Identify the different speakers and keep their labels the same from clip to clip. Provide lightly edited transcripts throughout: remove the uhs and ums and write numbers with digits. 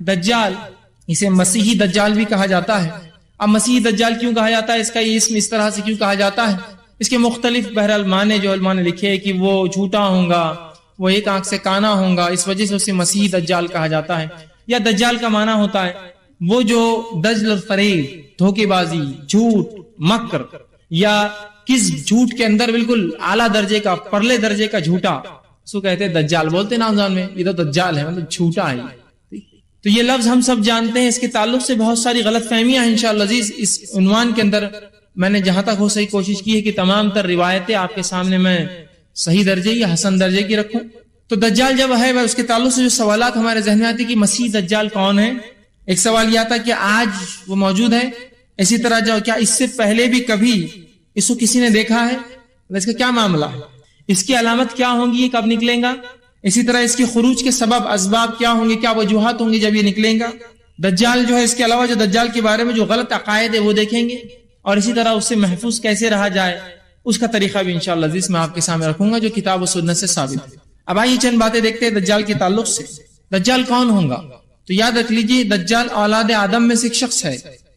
Speaker 1: دجال، اسے مسیحی دجال بھی کہا جاتا ہے۔ اب مسیحی دجال کیوں کہا جاتا ہے، اس کا یہ اسم اس طرح سے کیوں کہا جاتا ہے، اس کے مختلف بہرحال معنی جو علماء نے لکھے کہ وہ جھوٹا ہوگا، وہ ایک آنکھ سے کانا ہوگا، اس وجہ سے اسے مسیحی دجال کہا جاتا ہے۔ یا دجال کا معنی ہوتا ہے وہ جو دجل فریب، دھوکے بازی، جھوٹ، مکر یا کس جھوٹ کے اندر بالکل اعلیٰ درجے کا، پرلے درجے کا جھوٹا، اس کو کہتے ہیں دجال، بولتے ہیں نام میں یہ تو دجال ہے، مطلب جھوٹا ہے۔ تو یہ لفظ ہم سب جانتے ہیں، اس کے تعلق سے بہت ساری غلط فہمیاں ہیں۔ انشاءاللہ عزیز اس عنوان کے اندر میں نے جہاں تک ہو سکی کوشش کی ہے کہ تمام تر روایتیں آپ کے سامنے میں صحیح درجے یا حسن درجے کی رکھوں۔ تو دجال جب ہے اس کے تعلق سے جو سوالات ہمارے ذہن میں آتے کہ مسیح دجال کون ہے، ایک سوال یہ آتا کہ آج وہ موجود ہے، اسی طرح جو کیا اس سے پہلے بھی کبھی اس کو کسی نے دیکھا ہے، اس کا کیا معاملہ ہے، اس کی علامت کیا ہوں گی، یہ کب نکلیں گا، اسی طرح اس کی خروج کے سبب اسباب کیا ہوں گے، کیا وجوہات ہوں گی جب یہ نکلیں گا۔ دجال جو ہے، اس کے علاوہ جو دجال کے بارے میں جو غلط عقائد ہے وہ دیکھیں گے، اور اسی طرح اس سے محفوظ کیسے رہا جائے اس کا طریقہ بھی انشاءاللہ عزیز میں آپ کے سامنے رکھوں گا جو کتاب و سنت سے ثابت ہے۔ اب آئیے چند باتیں دیکھتے ہیں دجال کے تعلق سے۔ دجال کون ہوگا؟ تو یاد رکھ لیجیے دجال اولاد آدم میں سے ایک شخص ہے۔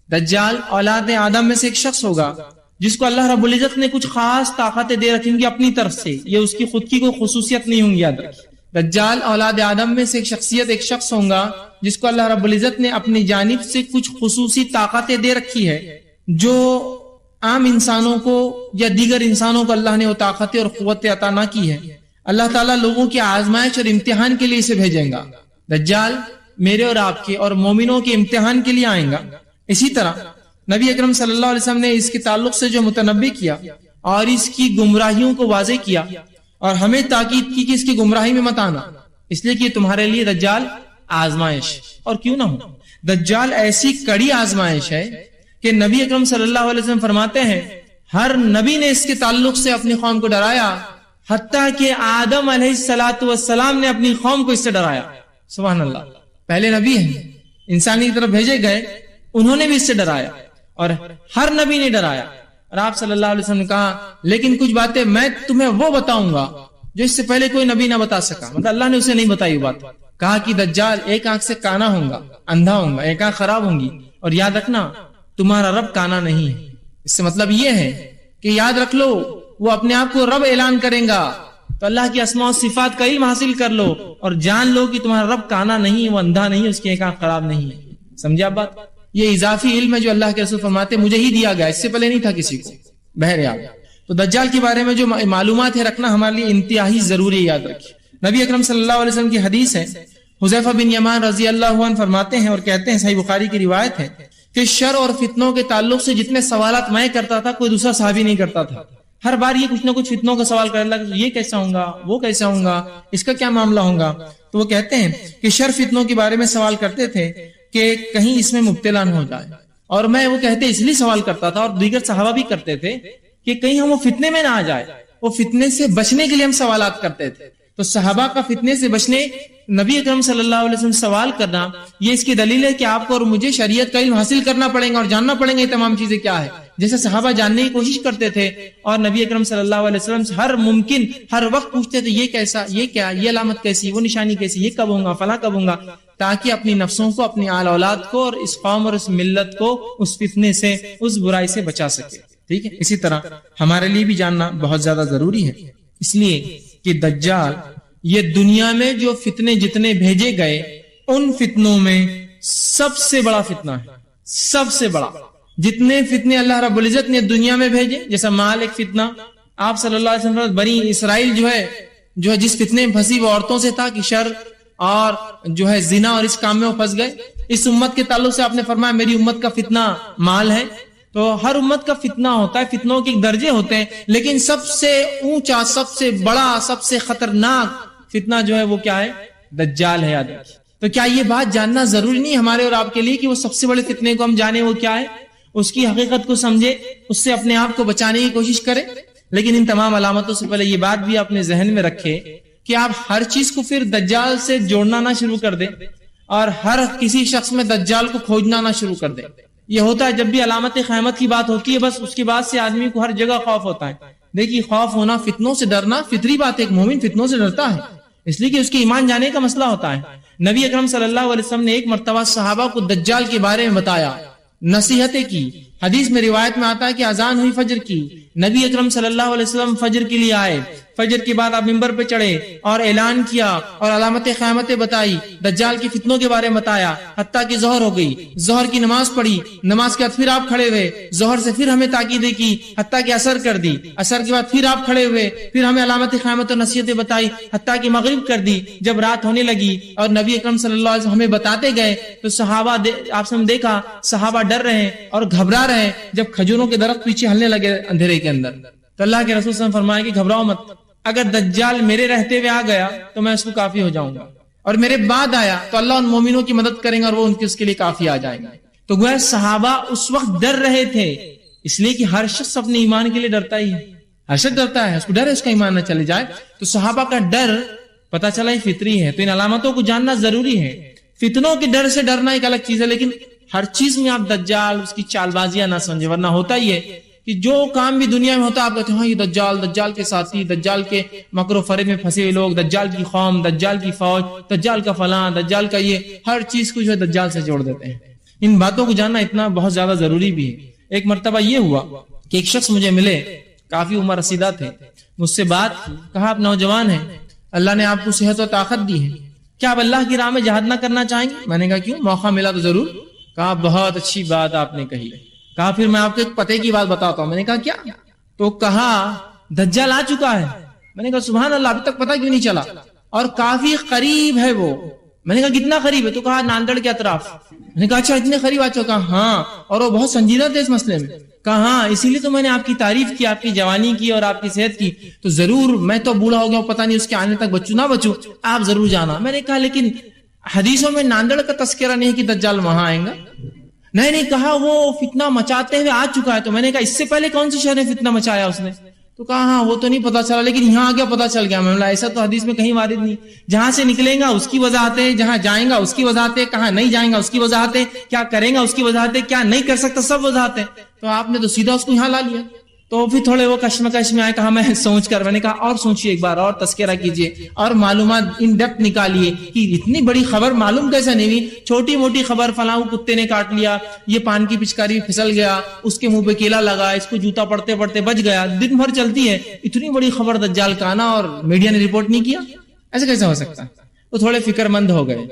Speaker 1: دجال اولاد آدم میں سے ایک شخص ہوگا جس کو اللہ رب العزت نے کچھ خاص طاقتیں دے رکھی ہوں گی اپنی طرف سے، یہ اس کی خود کی کوئی خصوصیت نہیں ہوں گی، یاد رکھیے۔ دجال اولاد آدم میں سے ایک شخصیت، ایک شخص ہوگا جس کو اللہ رب العزت نے اپنی جانب سے کچھ خصوصی طاقتیں دے رکھی ہے جو عام انسانوں کو یا دیگر انسانوں کو اللہ نے وہ طاقتیں اور قوتیں عطا نہ کی ہے۔ اللہ تعالیٰ لوگوں کی آزمائش اور امتحان کے لیے اسے بھیجیں گا۔ دجال میرے اور آپ کے اور مومنوں کے امتحان کے لیے آئیں گا۔ اسی طرح نبی اکرم صلی اللہ علیہ وسلم نے اس کے تعلق سے جو متنبی کیا اور اس کی گمراہیوں کو واضح کیا اور ہمیں تاکید کی کہ اس کی گمراہی میں مت آنا، اس لیے کہ تمہارے لیے دجال آزمائش، اور کیوں نہ ہو، دجال ایسی کڑی آزمائش ہے کہ نبی اکرم صلی اللہ علیہ وسلم فرماتے ہیں ہر نبی نے اس کے تعلق سے اپنی قوم کو ڈرایا، حتیٰ کہ آدم علیہ السلام نے اپنی قوم کو اس سے ڈرایا۔ سبحان اللہ، پہلے نبی ہیں، انسانی کی طرف بھیجے گئے، انہوں نے بھی اس سے ڈرایا اور ہر نبی نے ڈرایا۔ اور آپ صلی اللہ علیہ وسلم نے کہا لیکن کچھ باتیں میں تمہیں وہ بتاؤں گا جو اس سے پہلے کوئی نبی نہ بتا سکا، مطلب اللہ نے اسے نہیں بتائی وہ بات۔ کہا کہ دجال ایک آنکھ سے کانا ہوگا، اندھا ہوگا، ایک آنکھ خراب ہوں گی، اور یاد رکھنا تمہارا رب کانا نہیں ہے۔ اس سے مطلب یہ ہے کہ یاد رکھ لو وہ اپنے آپ کو رب اعلان کریں گا، تو اللہ کی اسماء و صفات کا علم حاصل کر لو اور جان لو کہ تمہارا رب کانا نہیں، وہ اندھا نہیں، اس کی ایک آنکھ خراب نہیں ہے۔ سمجھے آپ بات؟ یہ اضافی علم ہے جو اللہ کے رسول فرماتے مجھے ہی دیا گیا، اس سے پہلے نہیں تھا کسی کو۔ بہرحال تو دجال کے بارے میں جو معلومات ہے رکھنا ہمارے لیے انتہائی ضروری ہے، یاد رکھیے۔ نبی اکرم صلی اللہ علیہ وسلم کی حدیث ہے، حذیفہ بن یمان رضی اللہ عنہ فرماتے ہیں اور کہتے ہیں، صحیح بخاری کی روایت ہے کہ شر اور فتنوں کے تعلق سے جتنے سوالات میں کرتا تھا کوئی دوسرا صحابی نہیں کرتا تھا۔ ہر بار یہ کچھ نہ کچھ فتنوں کا سوال کرنے لگا، یہ کیسا ہوگا، وہ کیسا ہوگا، اس کا کیا معاملہ ہوگا۔ تو وہ کہتے ہیں کہ شر فتنوں کے بارے میں سوال کرتے تھے کہ کہیں اس میں مبتلا نہ ہو جائے، اور میں وہ کہتے اس لیے سوال کرتا تھا اور دیگر صحابہ بھی کرتے تھے کہ کہیں ہم وہ فتنے میں نہ آ جائے، وہ فتنے سے بچنے کے لیے ہم سوالات کرتے تھے۔ تو صحابہ کا فتنے سے بچنے، نبی اکرم صلی اللہ علیہ وسلم سوال کرنا، یہ اس کی دلیل ہے کہ آپ کو اور مجھے شریعت کا علم حاصل کرنا پڑے گا اور جاننا پڑے گا یہ تمام چیزیں کیا ہے، جیسے صحابہ جاننے کی کوشش کرتے تھے اور نبی اکرم صلی اللہ علیہ وسلم سے ہر ممکن ہر وقت پوچھتے تھے یہ کیسا، یہ کیا، یہ علامت کیسی، وہ نشانی کیسی، یہ کب ہوگا، فلاں کب ہوگا، تاکہ اپنی نفسوں کو، اپنی آل اولاد کو اور اس قوم اور اس ملت کو اس فتنے سے، اس برائی سے بچا سکے۔ ٹھیک ہے، اسی طرح ہمارے لیے بھی جاننا بہت زیادہ ضروری ہے، اس لیے کہ دجال یہ دنیا میں جو فتنے جتنے بھیجے گئے ان فتنوں میں سب سے بڑا فتنہ ہے، سب سے بڑا۔ جتنے فتنے اللہ رب العزت نے دنیا میں بھیجے، جیسا مال ایک فتنہ، آپ صلی اللہ علیہ وسلم بنی اسرائیل جو ہے جس فتنے میں پھنسی وہ عورتوں سے تھا کہ شر اور جو ہے زنا اور اس کام میں وہ پھنس گئے۔ اس امت کے تعلق سے آپ نے فرمایا میری امت کا فتنہ مال ہے۔ تو ہر امت کا فتنہ ہوتا ہے، فتنوں کے درجے ہوتے ہیں، لیکن سب سے اونچا، سب سے بڑا، سب سے خطرناک فتنہ جو ہے وہ کیا ہے؟ دجال ہے، یاد رکھیے۔ تو کیا یہ بات جاننا ضروری نہیں ہمارے اور آپ کے لیے کہ وہ سب سے بڑے فتنے کو ہم جانیں وہ کیا ہے، اس کی حقیقت کو سمجھے، اس سے اپنے آپ کو بچانے کی کوشش کریں؟ لیکن ان تمام علامتوں سے پہلے یہ بات بھی اپنے ذہن میں رکھے کہ آپ ہر چیز کو پھر دجال سے جوڑنا نہ شروع کر دیں اور ہر کسی شخص میں دجال کو کھوجنا نہ شروع کر دیں۔ یہ ہوتا ہے جب بھی علامت قیامت کی بات ہوتی ہے، بس اس کے بعد سے آدمی کو ہر جگہ خوف ہوتا ہے۔ دیکھیے، خوف ہونا، فتنوں سے ڈرنا فطری بات ہے، ایک مومن فتنوں سے ڈرتا ہے، اس لیے کہ اس کے ایمان جانے کا مسئلہ ہوتا ہے۔ نبی اکرم صلی اللہ علیہ وسلم نے ایک مرتبہ صحابہ کو دجال کے بارے میں بتایا، نصیحتیں کی. حدیث میں روایت میں آتا ہے کہ اذان ہوئی فجر کی، نبی اکرم صلی اللہ علیہ وسلم فجر کے لیے آئے، فجر کے بعد آپ منبر پہ چڑھے اور اعلان کیا اور علامت قیامتیں بتائی، دجال کے فتنوں کے بارے میں بتایا، حتیٰ کہ ظہر ہو گئی، ظہر کی نماز پڑھی، نماز کے بعد پھر آپ کھڑے ہوئے، ظہر سے پھر ہمیں تاکیدیں کی، حتیٰ کہ عصر کر دی، عصر کے بعد پھر آپ کھڑے ہوئے، پھر ہمیں علامت قیامت اور نصیحتیں بتائی، حتیٰ کہ مغرب کر دی. جب رات ہونے لگی اور نبی اکرم صلی اللہ علیہ وسلم ہمیں بتاتے گئے تو صحابہ آپ سے ہم دیکھا صحابہ ڈر رہے ہیں اور گھبرا رہے ہیں. جب کھجوروں کے درخت پیچھے ہلنے لگے اندھیرے کے اندر تو اللہ کے رسول صلی اللہ علیہ وسلم فرمایا کہ گھبراؤ مت، اگر دجال میرے رہتے ہوئے آ گیا تو میں اس کو کافی ہو جاؤں گا، اور میرے بعد آیا تو اللہ ان مومنوں کی مدد کریں گا اور وہ اس کے لیے کافی آ جائیں گے. تو گویا صحابہ اس وقت ڈر رہے تھے، اس لیے کہ ہر شخص اپنے ایمان کے لیے ڈرتا ہی ہے، ہر شخص ڈرتا ہے، اس کو ڈر ہے اس کا ایمان نہ چلے جائے. تو صحابہ کا ڈر پتہ چلا یہ فطری ہے. تو ان علامتوں کو جاننا ضروری ہے. فتنوں کے ڈر سے ڈرنا ایک الگ چیز ہے، لیکن ہر چیز میں آپ دجال اس کی چال بازیاں نہ سمجھے، ورنہ ہوتا ہی ہے کہ جو کام بھی دنیا میں ہوتا ہے آپ کہتے ہیں ہاں یہ دجال کے ساتھی، دجال کے مکر و فریب میں پھنسے ہوئے لوگ، دجال کی قوم، دجال کی فوج، دجال کا فلاں، دجال کا یہ، ہر چیز کو جو ہے دجال سے جوڑ دیتے ہیں. ان باتوں کو جاننا اتنا بہت زیادہ ضروری بھی ہے. ایک مرتبہ یہ ہوا کہ ایک شخص مجھے ملے، کافی عمر رسیدہ تھے، مجھ سے بات کی، کہا آپ نوجوان ہیں، اللہ نے آپ کو صحت و طاقت دی ہے، کیا آپ اللہ کی راہ میں جہاد نہ کرنا چاہیں گے؟ میں نے کہا کیوں، موقع ملا تو ضرور. کہا بہت اچھی بات آپ نے کہی. کہا پھر میں آپ کو ایک پتے کی بات بتاتا ہوں. میں نے کہا کیا؟ تو کہا دجال آ چکا ہے. میں نے کہا سبحان اللہ، ابھی تک پتہ کیوں نہیں چلا؟ اور کافی قریب ہے وہ. میں نے کہا کتنا قریب ہے؟ تو کہا ناندڑ کے اطراف. میں نے کہا اچھا اتنے قریب آ چکا؟ ہاں. اور وہ بہت سنجیدہ تھے اس مسئلے میں. کہا ہاں اسی لیے تو میں نے آپ کی تعریف کی، آپ کی جوانی کی اور آپ کی صحت کی. تو ضرور، میں تو بوڑھا ہو گیا ہوں، پتہ نہیں اس کے آنے تک بچوں نہ بچوں، آپ ضرور جانا. میں نے کہا لیکن حدیثوں میں ناندڑ کا تذکرہ نہیں کہ دجال وہاں آئیں گا. نہیں کہا وہ فتنہ مچاتے ہوئے آ چکا ہے. تو میں نے کہا اس سے پہلے کون سی شہر میں فتنہ مچایا اس نے؟ تو کہا ہاں وہ تو نہیں پتا چلا، لیکن یہاں آ گیا پتا چل گیا. میں نے ایسا تو حدیث میں کہیں وارد نہیں. جہاں سے نکلیں گا اس کی وضاحتیں، جہاں جائیں گا اس کی وضاحتیں، کہاں نہیں جائیں گا اس کی وضاحتیں، کیا کریں گا اس کی وضاحتیں، کیا نہیں کر سکتا سب وضاحتیں. تو آپ نے تو سیدھا اس کو یہاں لا لیا. تو پھر تھوڑے وہ کشمکش میں آئے. کہا میں سوچ کر، میں نے کہا اور سوچیے ایک بار اور تذکرہ کیجئے اور معلومات ان ڈیپتھ نکالیے کہ اتنی بڑی خبر معلوم کیسے نہیں ہوئی. چھوٹی موٹی خبر، فلاں کتے نے کاٹ لیا، یہ پان کی پچکاری پھسل گیا، اس کے منہ پہ کیلا لگا، اس کو جوتا پڑتے پڑتے بچ گیا، دن بھر چلتی ہے. اتنی بڑی خبر دجال کا آنا اور میڈیا نے رپورٹ نہیں کیا، ایسے کیسے ہو سکتا؟ تو تھوڑے فکر مند ہو گئے.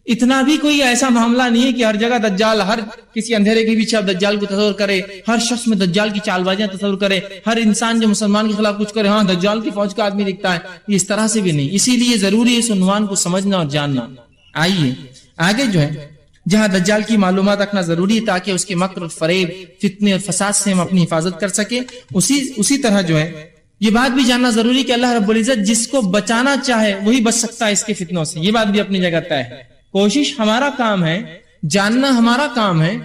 Speaker 1: اتنا بھی کوئی ایسا معاملہ نہیں ہے کہ ہر جگہ دجال، ہر کسی اندھیرے کے پیچھے آپ دجال کو تصور کرے، ہر شخص میں دجال کی چال بازیاں تصور کرے، ہر انسان جو مسلمان کے خلاف کچھ کرے ہاں دجال کی فوج کا آدمی دکھتا ہے. یہ اس طرح سے بھی نہیں. اسی لیے ضروری ہے اس عنوان کو سمجھنا اور جاننا. آئیے آگے جو ہے جہاں دجال کی معلومات رکھنا ضروری ہے تاکہ اس کے مکر اور فریب، فتنے اور فساد سے ہم اپنی حفاظت کر سکیں. اسی طرح جو ہے یہ بات بھی جاننا ضروری کہ اللہ رب العزت جس کو بچانا چاہے وہی بچ سکتا ہے اس کے فتنوں سے. یہ بات بھی اپنی جگہ طے ہے. کوشش ہمارا کام ہے، جاننا ہمارا کام ہے،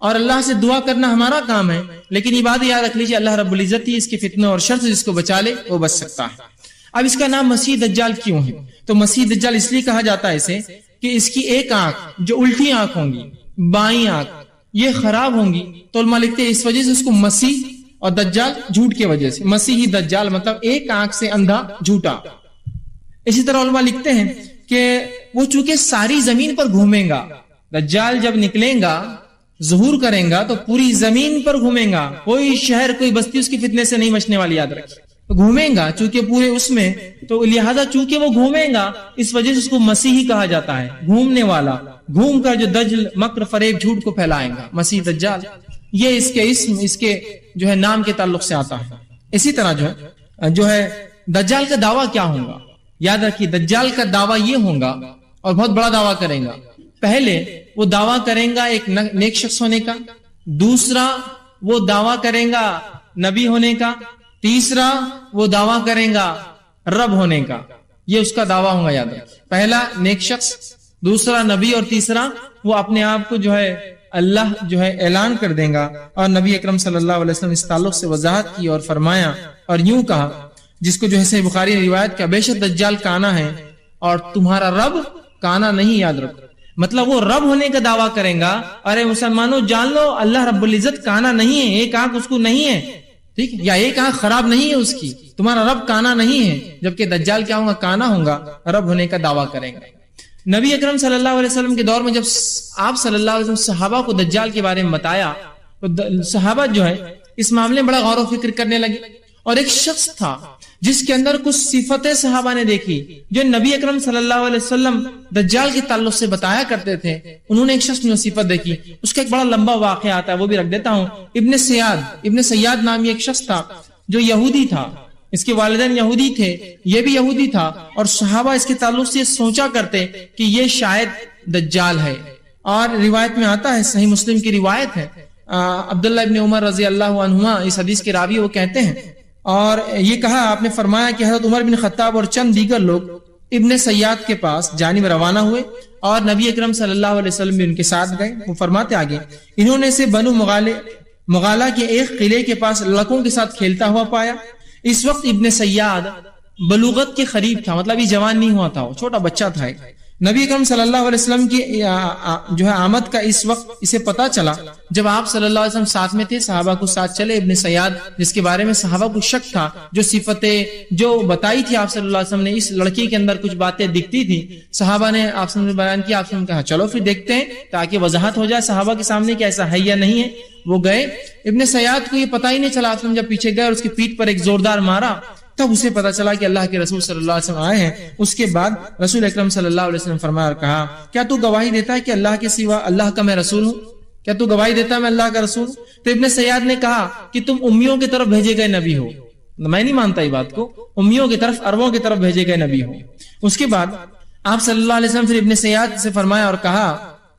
Speaker 1: اور اللہ سے دعا کرنا ہمارا کام ہے، لیکن یہ بات یاد رکھ لیجیے اللہ رب العزت ہی اس کے فتنوں اور شر سے جس کو بچا لے وہ بچ سکتا ہے. اب اس کا نام مسیح دجال کیوں ہے؟ تو مسیح دجال اس لیے کہا جاتا ہے اسے کہ اس کی ایک آنکھ جو الٹی آنکھ ہوں گی، بائیں آنکھ، یہ خراب ہوں گی. تو علماء لکھتے ہیں اس وجہ سے اس کو مسیح اور دجال جھوٹ کی وجہ سے، مسیحی دجال مطلب ایک آنکھ سے اندھا جھوٹا. اسی طرح علماء لکھتے ہیں کہ وہ چونکہ ساری زمین پر گھومیں گا، دجال جب نکلیں گا ظہور کریں گا تو پوری زمین پر گھومیں گا، کوئی شہر کوئی بستی اس کی فتنے سے نہیں بچنے والی. یاد رکھیے گھومیں گا چونکہ پورے اس میں، تو لہذا چونکہ وہ گھومیں گا اس وجہ سے اس کو مسیحی کہا جاتا ہے، گھومنے والا، گھوم کر جو دجل مکر فریب جھوٹ کو پھیلائیں گا، مسیح دجال. یہ اس کے اسم، اس کے جو ہے نام کے تعلق سے آتا ہے. اسی طرح جو ہے دجال کا دعویٰ کیا ہوگا؟ یاد رکھیے دجال کا دعویٰ یہ ہوگا اور بہت بڑا دعویٰ کریں گا. پہلے وہ دعویٰ کریں گا ایک نیک شخص ہونے کا، دوسرا وہ دعویٰ کریں گا نبی ہونے کا، تیسرا وہ دعویٰ کریں گا رب ہونے کا. یہ اس کا دعویٰ ہوگا. یاد رکھیے پہلا نیک شخص، دوسرا نبی، اور تیسرا وہ اپنے آپ کو جو ہے اللہ جو ہے اعلان کر دیں گا. اور نبی اکرم صلی اللہ علیہ وسلم اس تعلق سے وضاحت کی اور فرمایا اور یوں کہا، جس کو جو ہے صحیح بخاری نے روایت کیا، بے شک دجال کانا ہے اور تمہارا رب کانا نہیں. یاد رکھو مطلب وہ رب ہونے کا دعویٰ کریں گا. ارے مسلمانوں جان لو اللہ رب العزت کانا نہیں ہے، ایک آنکھ اس کو نہیں ہے، ٹھیک، یا ایک آنکھ خراب نہیں ہے اس کی، تمہارا رب کانا نہیں ہے. جبکہ دجال کیا ہوگا؟ کانا ہوگا، رب ہونے کا دعویٰ کریں گا. نبی اکرم صلی اللہ علیہ وسلم کے دور میں جب آپ صلی اللہ علیہ وسلم صحابہ کو دجال کے بارے میں بتایا تو صحابہ جو ہے اس معاملے میں بڑا غور و فکر کرنے لگے، اور ایک شخص تھا جس کے اندر کچھ صفتیں صحابہ نے دیکھی جو نبی اکرم صلی اللہ علیہ وسلم دجال کے تعلق سے بتایا کرتے تھے۔ انہوں نے ایک شخص میں صفت دیکھی، اس کا ایک بڑا لمبا واقعہ آتا ہے، وہ بھی رکھ دیتا ہوں۔ ابن سیاد نامی ایک شخص تھا جو یہودی تھا، اس کے والدین یہودی تھے، یہ بھی یہودی تھا، اور صحابہ اس کے تعلق سے سوچا کرتے کہ یہ شاید دجال ہے۔ اور روایت میں آتا ہے، صحیح مسلم کی روایت ہے، عبداللہ ابن عمر رضی اللہ عنہما اس حدیث کے راوی وہ کہتے ہیں، اور یہ کہا آپ نے فرمایا کہ حضرت عمر بن خطاب اور چند دیگر لوگ ابن سیاد کے پاس جانب روانہ ہوئے اور نبی اکرم صلی اللہ علیہ وسلم بھی ان کے ساتھ گئے۔ وہ فرماتے آگے، انہوں نے اسے بنو مغالہ کے ایک قلعے کے پاس لڑکوں کے ساتھ کھیلتا ہوا پایا۔ اس وقت ابن سیاد بلوغت کے قریب تھا، مطلب یہ جوان نہیں ہوا تھا، وہ چھوٹا بچہ تھا۔ نبی اکرم صلی اللہ علیہ وسلم کی جو ہے آمد کا اس وقت اسے پتا چلا جب آپ صلی اللہ علیہ وسلم ساتھ میں تھے، صحابہ کو ساتھ چلے۔ ابن سیاد جس کے بارے میں صحابہ کو شک تھا، جو صفتیں جو بتائی تھی آپ صلی اللہ علیہ وسلم نے، اس لڑکی کے اندر کچھ باتیں دکھتی تھی، صحابہ نے آپ سے بیان کیا، آپ سے کہا چلو پھر دیکھتے ہیں تاکہ وضاحت ہو جائے صحابہ کے سامنے کہ ایسا ہے یا نہیں ہے۔ وہ گئے، ابن سیاد کو یہ پتا ہی نہیں چلا، آپ جب پیچھے گئے اور اس کی پیٹھ پر ایک زوردار مارا تب اسے پتا چلا کہ اللہ کے رسول صلی اللہ علیہ وسلم آئے ہیں۔ اس کے بعد رسول اکرم صلی اللہ علیہ وسلم فرمایا اور کہا، کیا تو گواہی دیتا ہے کہ اللہ کے سوا اللہ کا میں رسول ہوں؟ کیا تو گواہی دیتا ہے میں اللہ کا رسول ہوں؟ تو ابن سیاد نے کہا کہ تم امیوں کی طرف بھیجے گئے نبی ہو۔ میں نہیں مانتا یہ بات کو، امیوں کی طرف، عربوں کی طرف بھیجے گئے نبی ہو۔ اس کے بعد آپ صلی اللہ علیہ وسلم پھر ابن سیاد سے فرمایا اور کہا،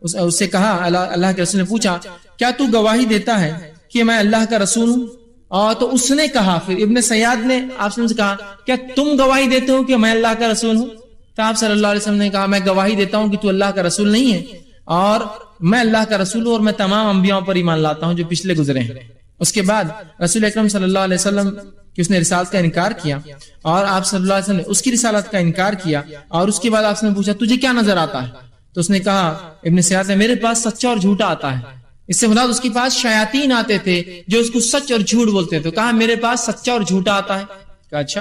Speaker 1: اس سے کہا، اللہ کے رسول نے پوچھا کیا تو گواہی دیتا ہے کہ میں اللہ کا رسول ہوں؟ اور تو اس نے کہا، پھر ابن سیاد نے آپ سے کہا کیا تم گواہی دیتے ہو کہ میں اللہ کا رسول ہوں؟ تو آپ صلی اللہ علیہ وسلم نے کہا میں گواہی دیتا ہوں کہ تو اللہ کا رسول نہیں ہے، اور میں اللہ کا رسول ہوں، اور میں تمام انبیاء پر ایمان لاتا ہوں جو پچھلے گزرے ہیں۔ اس کے بعد رسول اکرم صلی اللہ علیہ وسلم کہ اس نے رسالت کا انکار کیا، اور آپ صلی اللہ علیہ وسلم نے اس کی رسالت کا انکار کیا، اور اس کے بعد آپ نے پوچھا تجھے کیا نظر آتا ہے؟ تو اس نے کہا، ابن سیاد نے، میرے پاس سچا اور جھوٹا آتا ہے۔ اس سے مراد اس کے پاس شیاطین آتے تھے جو اس کو سچ اور جھوٹ بولتے تھے، کہا میرے پاس سچا اور جھوٹا آتا ہے۔ کہا اچھا۔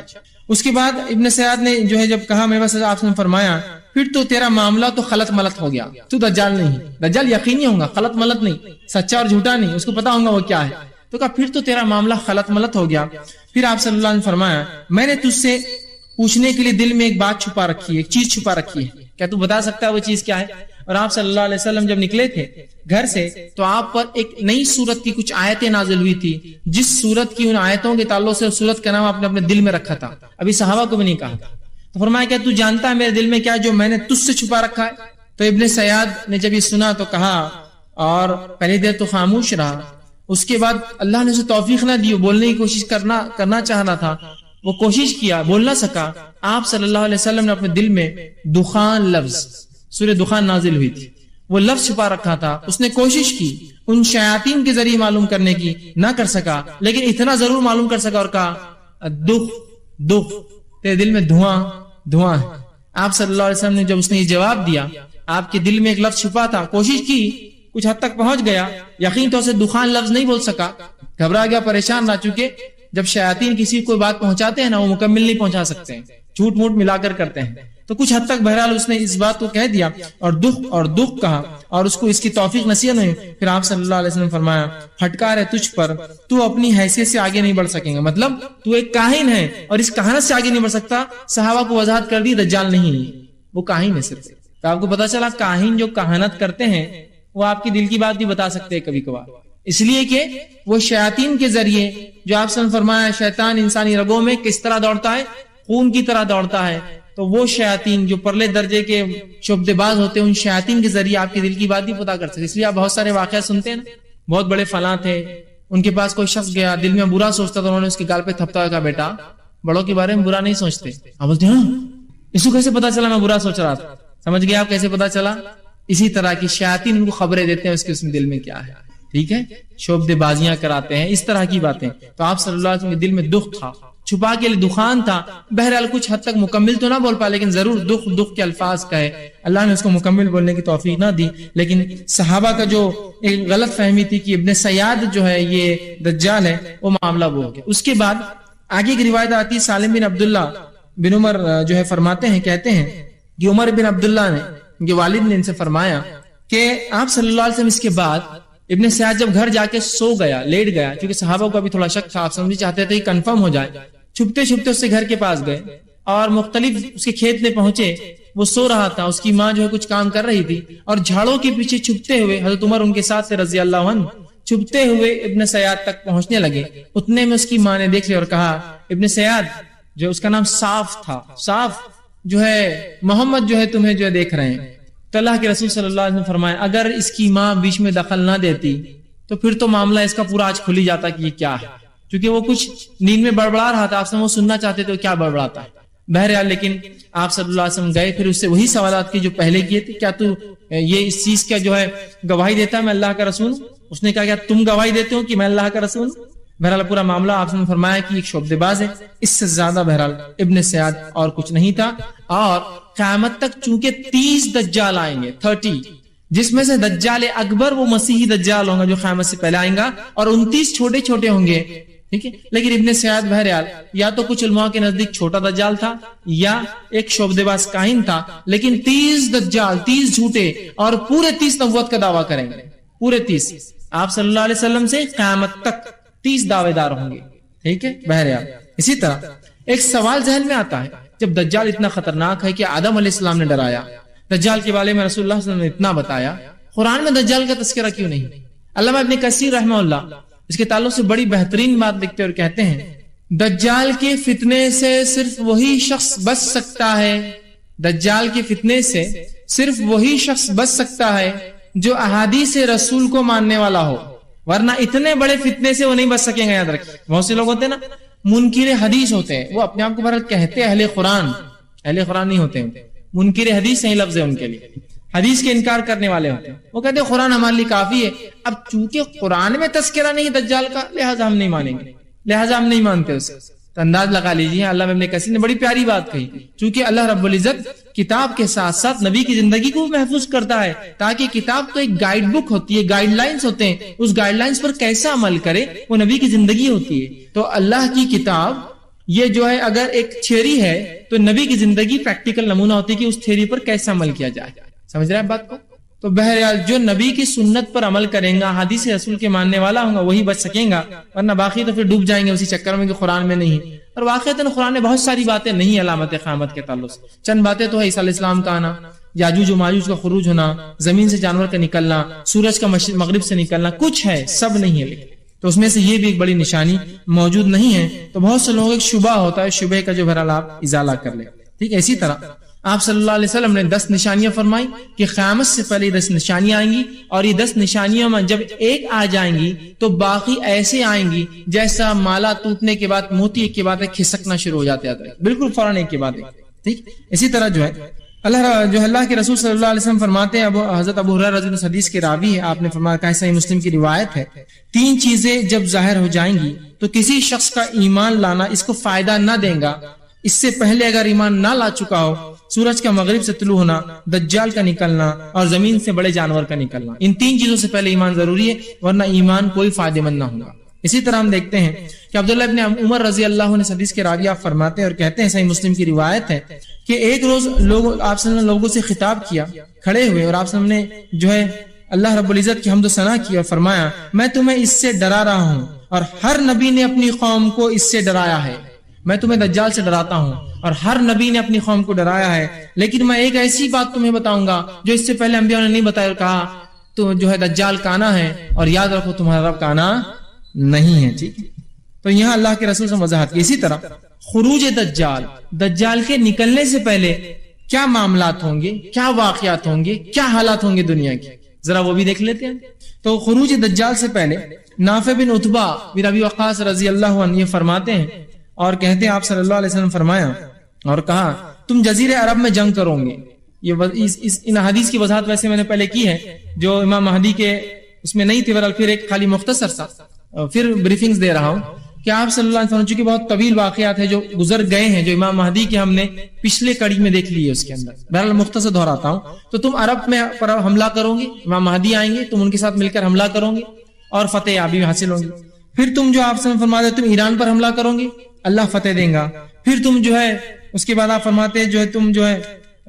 Speaker 1: اس کے بعد ابن سیاد نے جو ہے جب کہا میرے پاس، آپ نے فرمایا پھر تو تیرا معاملہ تو خلط ملط ہو گیا، تو دجال نہیں، دجال یقینی ہوگا، خلط ملط نہیں، سچا اور جھوٹا نہیں، اس کو پتا ہوگا وہ کیا ہے۔ تو کہا پھر تو تیرا معاملہ خلط ملط ہو گیا۔ پھر آپ صلی اللہ علیہ وسلم نے فرمایا میں نے تجھ سے پوچھنے کے لیے دل میں ایک بات چھپا رکھی ہے، ایک چیز چھپا رکھی ہے، کیا تو بتا سکتا ہے وہ چیز کیا ہے؟ اور آپ صلی اللہ علیہ وسلم جب نکلے تھے گھر سے تو آپ پر ایک نئی سورت کی کچھ آیتیں نازل ہوئی تھی، جس سورت کی ان آیتوں کے تعلق سے سورت کا نام آپ نے اپنے دل میں رکھا تھا، ابھی صحابہ کو بھی نہیں کہا تھا۔ تو فرمایا کیا تو جانتا ہے میرے دل میں کیا جو میں نے تجھ سے چھپا رکھا ہے؟ تو ابن سیاد نے جب یہ سنا تو کہا، اور پہلی دیر تو خاموش رہا، اس کے بعد اللہ نے اسے توفیق نہ دی، بولنے کی کوشش کرنا چاہ رہا تھا، وہ کوشش کیا، بول نہ سکا۔ آپ صلی اللہ علیہ وسلم نے اپنے دل میں دخان لفظ، سورہ دخان نازل ہوئی تھی، وہ لفظ چھپا رکھا تھا، اس نے کوشش کی ان شیاطین کے ذریعے معلوم کرنے کی، نہ کر سکا، لیکن اتنا ضرور معلوم کر سکا اور کہا دخ تیرے دل میں دھواں ہے۔ آپ صلی اللہ علیہ وسلم نے جب اس نے یہ جواب دیا، آپ کے دل میں ایک لفظ چھپا تھا، کوشش کی، کچھ حد تک پہنچ گیا، یقین طور سے دخان لفظ نہیں بول سکا، گھبرا گیا، پریشان رہ چکے۔ جب شیاطین کسی کو بات پہنچاتے ہیں نا، وہ مکمل نہیں پہنچا سکتے ہیں، جھوٹ موٹ ملا کر کرتے ہیں، تو کچھ حد تک بہرحال اس نے اس بات کو کہہ دیا اور دکھ کہا، اور اس کو اس کی توفیق نصیب نہیں۔ پھر آپ صلی اللہ علیہ وسلم فرمایا پھٹکار ہے تجھ پر، تو اپنی حیثیت سے آگے نہیں بڑھ سکیں گا، مطلب تو ایک کاہن ہے اور اس کہانت سے آگے نہیں بڑھ سکتا۔ صحابہ کو وضاحت کر دی دجال نہیں ہے، وہ کاہن ہے صرف۔ تو آپ کو پتا چلا کاہن جو کہانت کرتے ہیں وہ آپ کی دل کی بات بھی بتا سکتے ہیں کبھی کبھار، اس لیے کہ وہ شیاطین کے ذریعے، جو آپ سے فرمایا شیطان انسانی رگوں میں کس طرح دوڑتا ہے، خون کی طرح دوڑتا ہے، تو وہ شیاطین جو پرلے درجے کے شعبدے باز ہوتے ہیں، ان شیاطین کے ذریعے آپ کی دل کی بات بھی پتا کر سکتے۔ اس لیے آپ بہت سارے واقعات سنتے ہیں نا، بہت بڑے فلاں تھے، ان کے پاس کوئی شخص گیا، دل میں برا سوچتا تھا، انہوں نے اس کے گال پہ تھپتا ہوا کہا بیٹا بڑوں کے بارے میں برا نہیں سوچتے۔ آپ بولتے ہیں اس کو کیسے پتا چلا میں برا سوچ رہا تھا؟ سمجھ گیا آپ کیسے پتا چلا؟ اسی طرح کی شیاطین ان کو خبریں دیتے ہیں اس کے دل میں کیا ہے، ٹھیک ہے، شعبدے بازیاں کراتے ہیں، اس طرح کی باتیں۔ تو آپ صلی اللہ علیہ وسلم کے دل میں دکھ تھا، چھپا کے لیے دخان تھا، بہرحال کچھ حد تک مکمل تو نہ بول پا، لیکن ضرور دکھ کے الفاظ کہے۔ اللہ نے اس کو مکمل بولنے کی توفیق نہ دی، لیکن صحابہ کا جو ایک غلط فہمی تھی کہ ابن سیاد جو ہے یہ دجال ہے، وہ معاملہ وہ ہو گیا۔ اس کے بعد آگے کی روایت آتی ہے، سالم بن عبداللہ بن عمر جو ہے فرماتے ہیں، کہتے ہیں کہ عمر بن عبداللہ نے ان کے والد نے ان سے فرمایا کہ آپ صلی اللہ علیہ وسلم اس کے بعد ابن سیاد جب گھر جا کے سو گیا، لیٹ گیا، کیونکہ صحابہ کا بھی تھوڑا شک تھا، آپ سمجھ چاہتے تھے کہ کنفرم ہو جائے، چھپتے چھپتے اس سے گھر کے پاس گئے اور مختلف اس کے کھیت میں پہنچے، وہ سو رہا تھا، اس کی ماں جو ہے کچھ کام کر رہی تھی، اور جھاڑوں کے پیچھے چھپتے ہوئے حضرت عمر ان کے ساتھ رضی اللہ عنہ چھپتے ہوئے ابن سیاد تک پہنچنے لگے۔ اتنے میں اس کی ماں نے دیکھ لیا اور کہا ابن سیاد، جو اس کا نام صاف تھا، صاف جو ہے محمد جو ہے تمہیں جو ہے دیکھ رہے ہیں۔ تو اللہ کے رسول صلی اللہ علیہ وسلم فرمایا اگر اس کی ماں بیچ میں دخل نہ دیتی تو پھر تو معاملہ اس کا پورا آج کھل ہی جاتا کہ یہ کیا ہے، کیونکہ وہ کچھ نیند میں بڑبڑا رہا تھا، آپ سے وہ سننا چاہتے تھے کیا بڑبڑاتا ہے۔ بہرحال لیکن آپ صلی اللہ علیہ وسلم گئے، پھر اس سے وہی سوالات کی جو پہلے کیے تھے، کیا تو یہ اس چیز کا جو ہے گواہی دیتا ہے میں اللہ کا رسول؟ اس نے کہا کیا تم گواہی دیتے ہو کہ میں اللہ کا رسول؟ بہرحال پورا معاملہ آپ نے فرمایا کہ ایک شعبدے باز ہے، اس سے زیادہ بہرحال ابن سیاد اور کچھ نہیں تھا۔ اور قیامت تک چونکہ 30 دجال آئیں گے، 30، جس میں سے دجال اکبر وہ مسیحی دجال ہوں گا جو قیامت سے پہلے آئیں گا، اور 29 چھوٹے چھوٹے ہوں گے، ٹھیک ہے۔ لیکن ابن سیاد بہرحال یا تو کچھ علماء کے نزدیک چھوٹا دجال تھا یا ایک شعبدے باز کاہن تھا، لیکن 30 دجال، 30 جھوٹے، اور پورے 30 نبوت کا دعویٰ کریں گے، پورے 30 آپ صلی اللہ علیہ وسلم سے قیامت تک 30 دعوے دار ہوں گے، ٹھیک ہے۔ بہرحال اسی طرح ایک سوال ذہن میں آتا ہے، جب دجال اتنا خطرناک ہے کہ آدم علیہ السلام نے ڈرایا، دجال کے بارے میں رسول اللہ صلی اللہ علیہ وسلم نے اتنا بتایا، قرآن میں دجال کا تذکرہ کیوں نہیں؟ علامہ ابن کثیر رحمہ اللہ اس کے تعلق سے بڑی بہترین بات لکھتے اور کہتے ہیں دجال کے فتنے سے صرف وہی شخص بچ سکتا ہے، دجال کے فتنے سے صرف وہی شخص بچ سکتا ہے جو احادیث رسول کو ماننے والا ہو، ورنہ اتنے بڑے فتنے سے وہ نہیں بچ سکیں گے۔ یاد رکھیں بہت سے لوگ ہوتے ہیں نا منکر حدیث ہوتے ہیں، وہ اپنے آپ کو بہرحال کہتے ہیں اہل قرآن، اہل قرآن نہیں ہوتے ہیں، منکر حدیث صحیح لفظ ہے ان کے لیے، حدیث کے انکار کرنے والے ہوتے ہیں، وہ کہتے ہیں قرآن ہمارے لیے کافی ہے۔ اب چونکہ قرآن میں تذکرہ نہیں دجال کا، لہٰذا ہم نہیں مانیں گے، لہٰذا ہم نہیں مانتے اسے، تو انداز لگا لیجیے۔ اللہ ابن کثیر نے بڑی پیاری بات کہی، چونکہ اللہ رب العزت کتاب کے ساتھ ساتھ نبی کی زندگی کو محفوظ کرتا ہے، تاکہ کتاب تو ایک گائیڈ بک ہوتی ہے، گائیڈ لائنز ہوتے ہیں، اس گائیڈ لائنز پر کیسا عمل کرے وہ نبی کی زندگی ہوتی ہے۔ تو اللہ کی کتاب یہ جو ہے اگر ایک تھیوری ہے تو نبی کی زندگی پریکٹیکل نمونہ ہوتی ہے کہ اس تھیوری پر کیسا عمل کیا جائے، سمجھ رہے ہیں بات کو؟ تو بہرحال جو نبی کی سنت پر عمل کریں گا، حدیث رسول کے ماننے والا ہوں گا، وہی بچ سکیں گا، ورنہ باقی تو پھر ڈوب جائیں گے اسی چکر میں کہ قرآن میں نہیں۔ اور واقعتاً قرآن میں بہت ساری باتیں نہیں علامت قیامت کے تعلق سے، چند باتیں تو ہے عیسیٰ علیہ السلام کا آنا، یاجوج و ماجوج کا خروج ہونا، زمین سے جانور کا نکلنا، سورج کا مغرب سے نکلنا، کچھ ہے سب نہیں ہے، لیکن تو اس میں سے یہ بھی ایک بڑی نشانی موجود نہیں ہے۔ تو بہت سے لوگوں ایک شبہ ہوتا ہے، شبہ کا جو بہرحال آپ ازالہ کر لیں، ٹھیک ہے۔ اسی طرح آپ صلی اللہ علیہ وسلم نے 10 نشانیاں فرمائی کہ قیامت سے پہلے 10 نشانیاں آئیں گی، اور یہ 10 نشانیوں میں جب ایک آ جائیں گی تو باقی ایسے آئیں گی جیسا مالا ٹوٹنے کے بعد موتی ایک کے بعد ایک کھسکنا شروع ہو جاتا ہے، بالکل فوراً ایک کے بعد ایک، ٹھیک۔ اسی طرح جو ہے اللہ کے رسول صلی اللہ علیہ وسلم فرماتے ہیں، حضرت ابو ہریرہ رضی اللہ عنہ حدیث کے راوی ہے، آپ نے فرمایا کہ صحیح مسلم کی روایت ہے، 3 چیزیں جب ظاہر ہو جائیں گی تو کسی شخص کا ایمان لانا اس کو فائدہ نہ دے گا، اس سے پہلے اگر ایمان نہ لا چکا ہو، سورج کا مغرب سے طلوع ہونا، دجال کا نکلنا، اور زمین سے بڑے جانور کا نکلنا، ان 3 چیزوں سے پہلے ایمان ضروری ہے، ورنہ ایمان کوئی فائدہ مند نہ ہوگا۔ اسی طرح ہم دیکھتے ہیں کہ عبداللہ ابن عمر رضی اللہ عنہ حدیث کے راوی آپ فرماتے ہیں اور کہتے ہیں، صحیح مسلم کی روایت ہے کہ ایک روز آپ صلی اللہ علیہ وسلم نے لوگوں سے خطاب کیا کھڑے ہوئے، اور آپ صلی اللہ علیہ وسلم نے جو ہے اللہ رب العزت کی حمد و ثنا کی اور فرمایا میں تمہیں اس سے ڈرا رہا ہوں، اور ہر نبی نے اپنی قوم کو اس سے ڈرایا ہے، میں تمہیں دجال سے ڈراتا ہوں اور ہر نبی نے اپنی قوم کو ڈرایا ہے، لیکن میں ایک ایسی بات تمہیں بتاؤں گا جو اس سے پہلے انبیاء نے نہیں بتایا، اور کہا تو جو ہے دجال کا آنا ہے، اور یاد رکھو تمہارا رب کا آنا نہیں ہے، ٹھیک ہے۔ تو یہاں اللہ کے رسول سے وضاحت کی۔ اسی طرح خروج دجال، دجال کے نکلنے سے پہلے کیا معاملات ہوں گے، کیا واقعات ہوں گے، کیا حالات ہوں گے دنیا کے، ذرا وہ بھی دیکھ لیتے ہیں۔ تو خروج دجال سے پہلے نافع بن عتبہ بن ابی وقاص رضی اللہ عنہ یہ فرماتے ہیں اور کہتے ہیں آپ صلی اللہ علیہ وسلم فرمایا اور کہا تم جزیرے عرب میں جنگ کرو گے۔ ان حدیث کی وضاحت ویسے میں نے پہلے کی ہے جو امام مہدی کے اس میں نہیں تھی، ورنہ پھر ایک خالی مختصر سا پھر بریفنگز دے رہا ہوں کہ آپ صلی اللہ علیہ وسلم چونکہ بہت طویل واقعات ہیں جو گزر گئے ہیں، جو امام مہدی کے ہم نے پچھلے کڑی میں دیکھ لی ہے، اس کے اندر بہرحال مختصر دہراتا ہوں۔ تو تم عرب میں پر حملہ کرو گے، امام مہدی آئیں گے، تم ان کے ساتھ مل کر حملہ کرو گے اور فتح یابی حاصل ہوگی۔ پھر تم جو آپ سے فرماتے تم ایران پر حملہ کرو گے، اللہ فتح دیں گا۔ پھر تم جو ہے اس کے بعد آپ فرماتے جو ہے تم جو ہے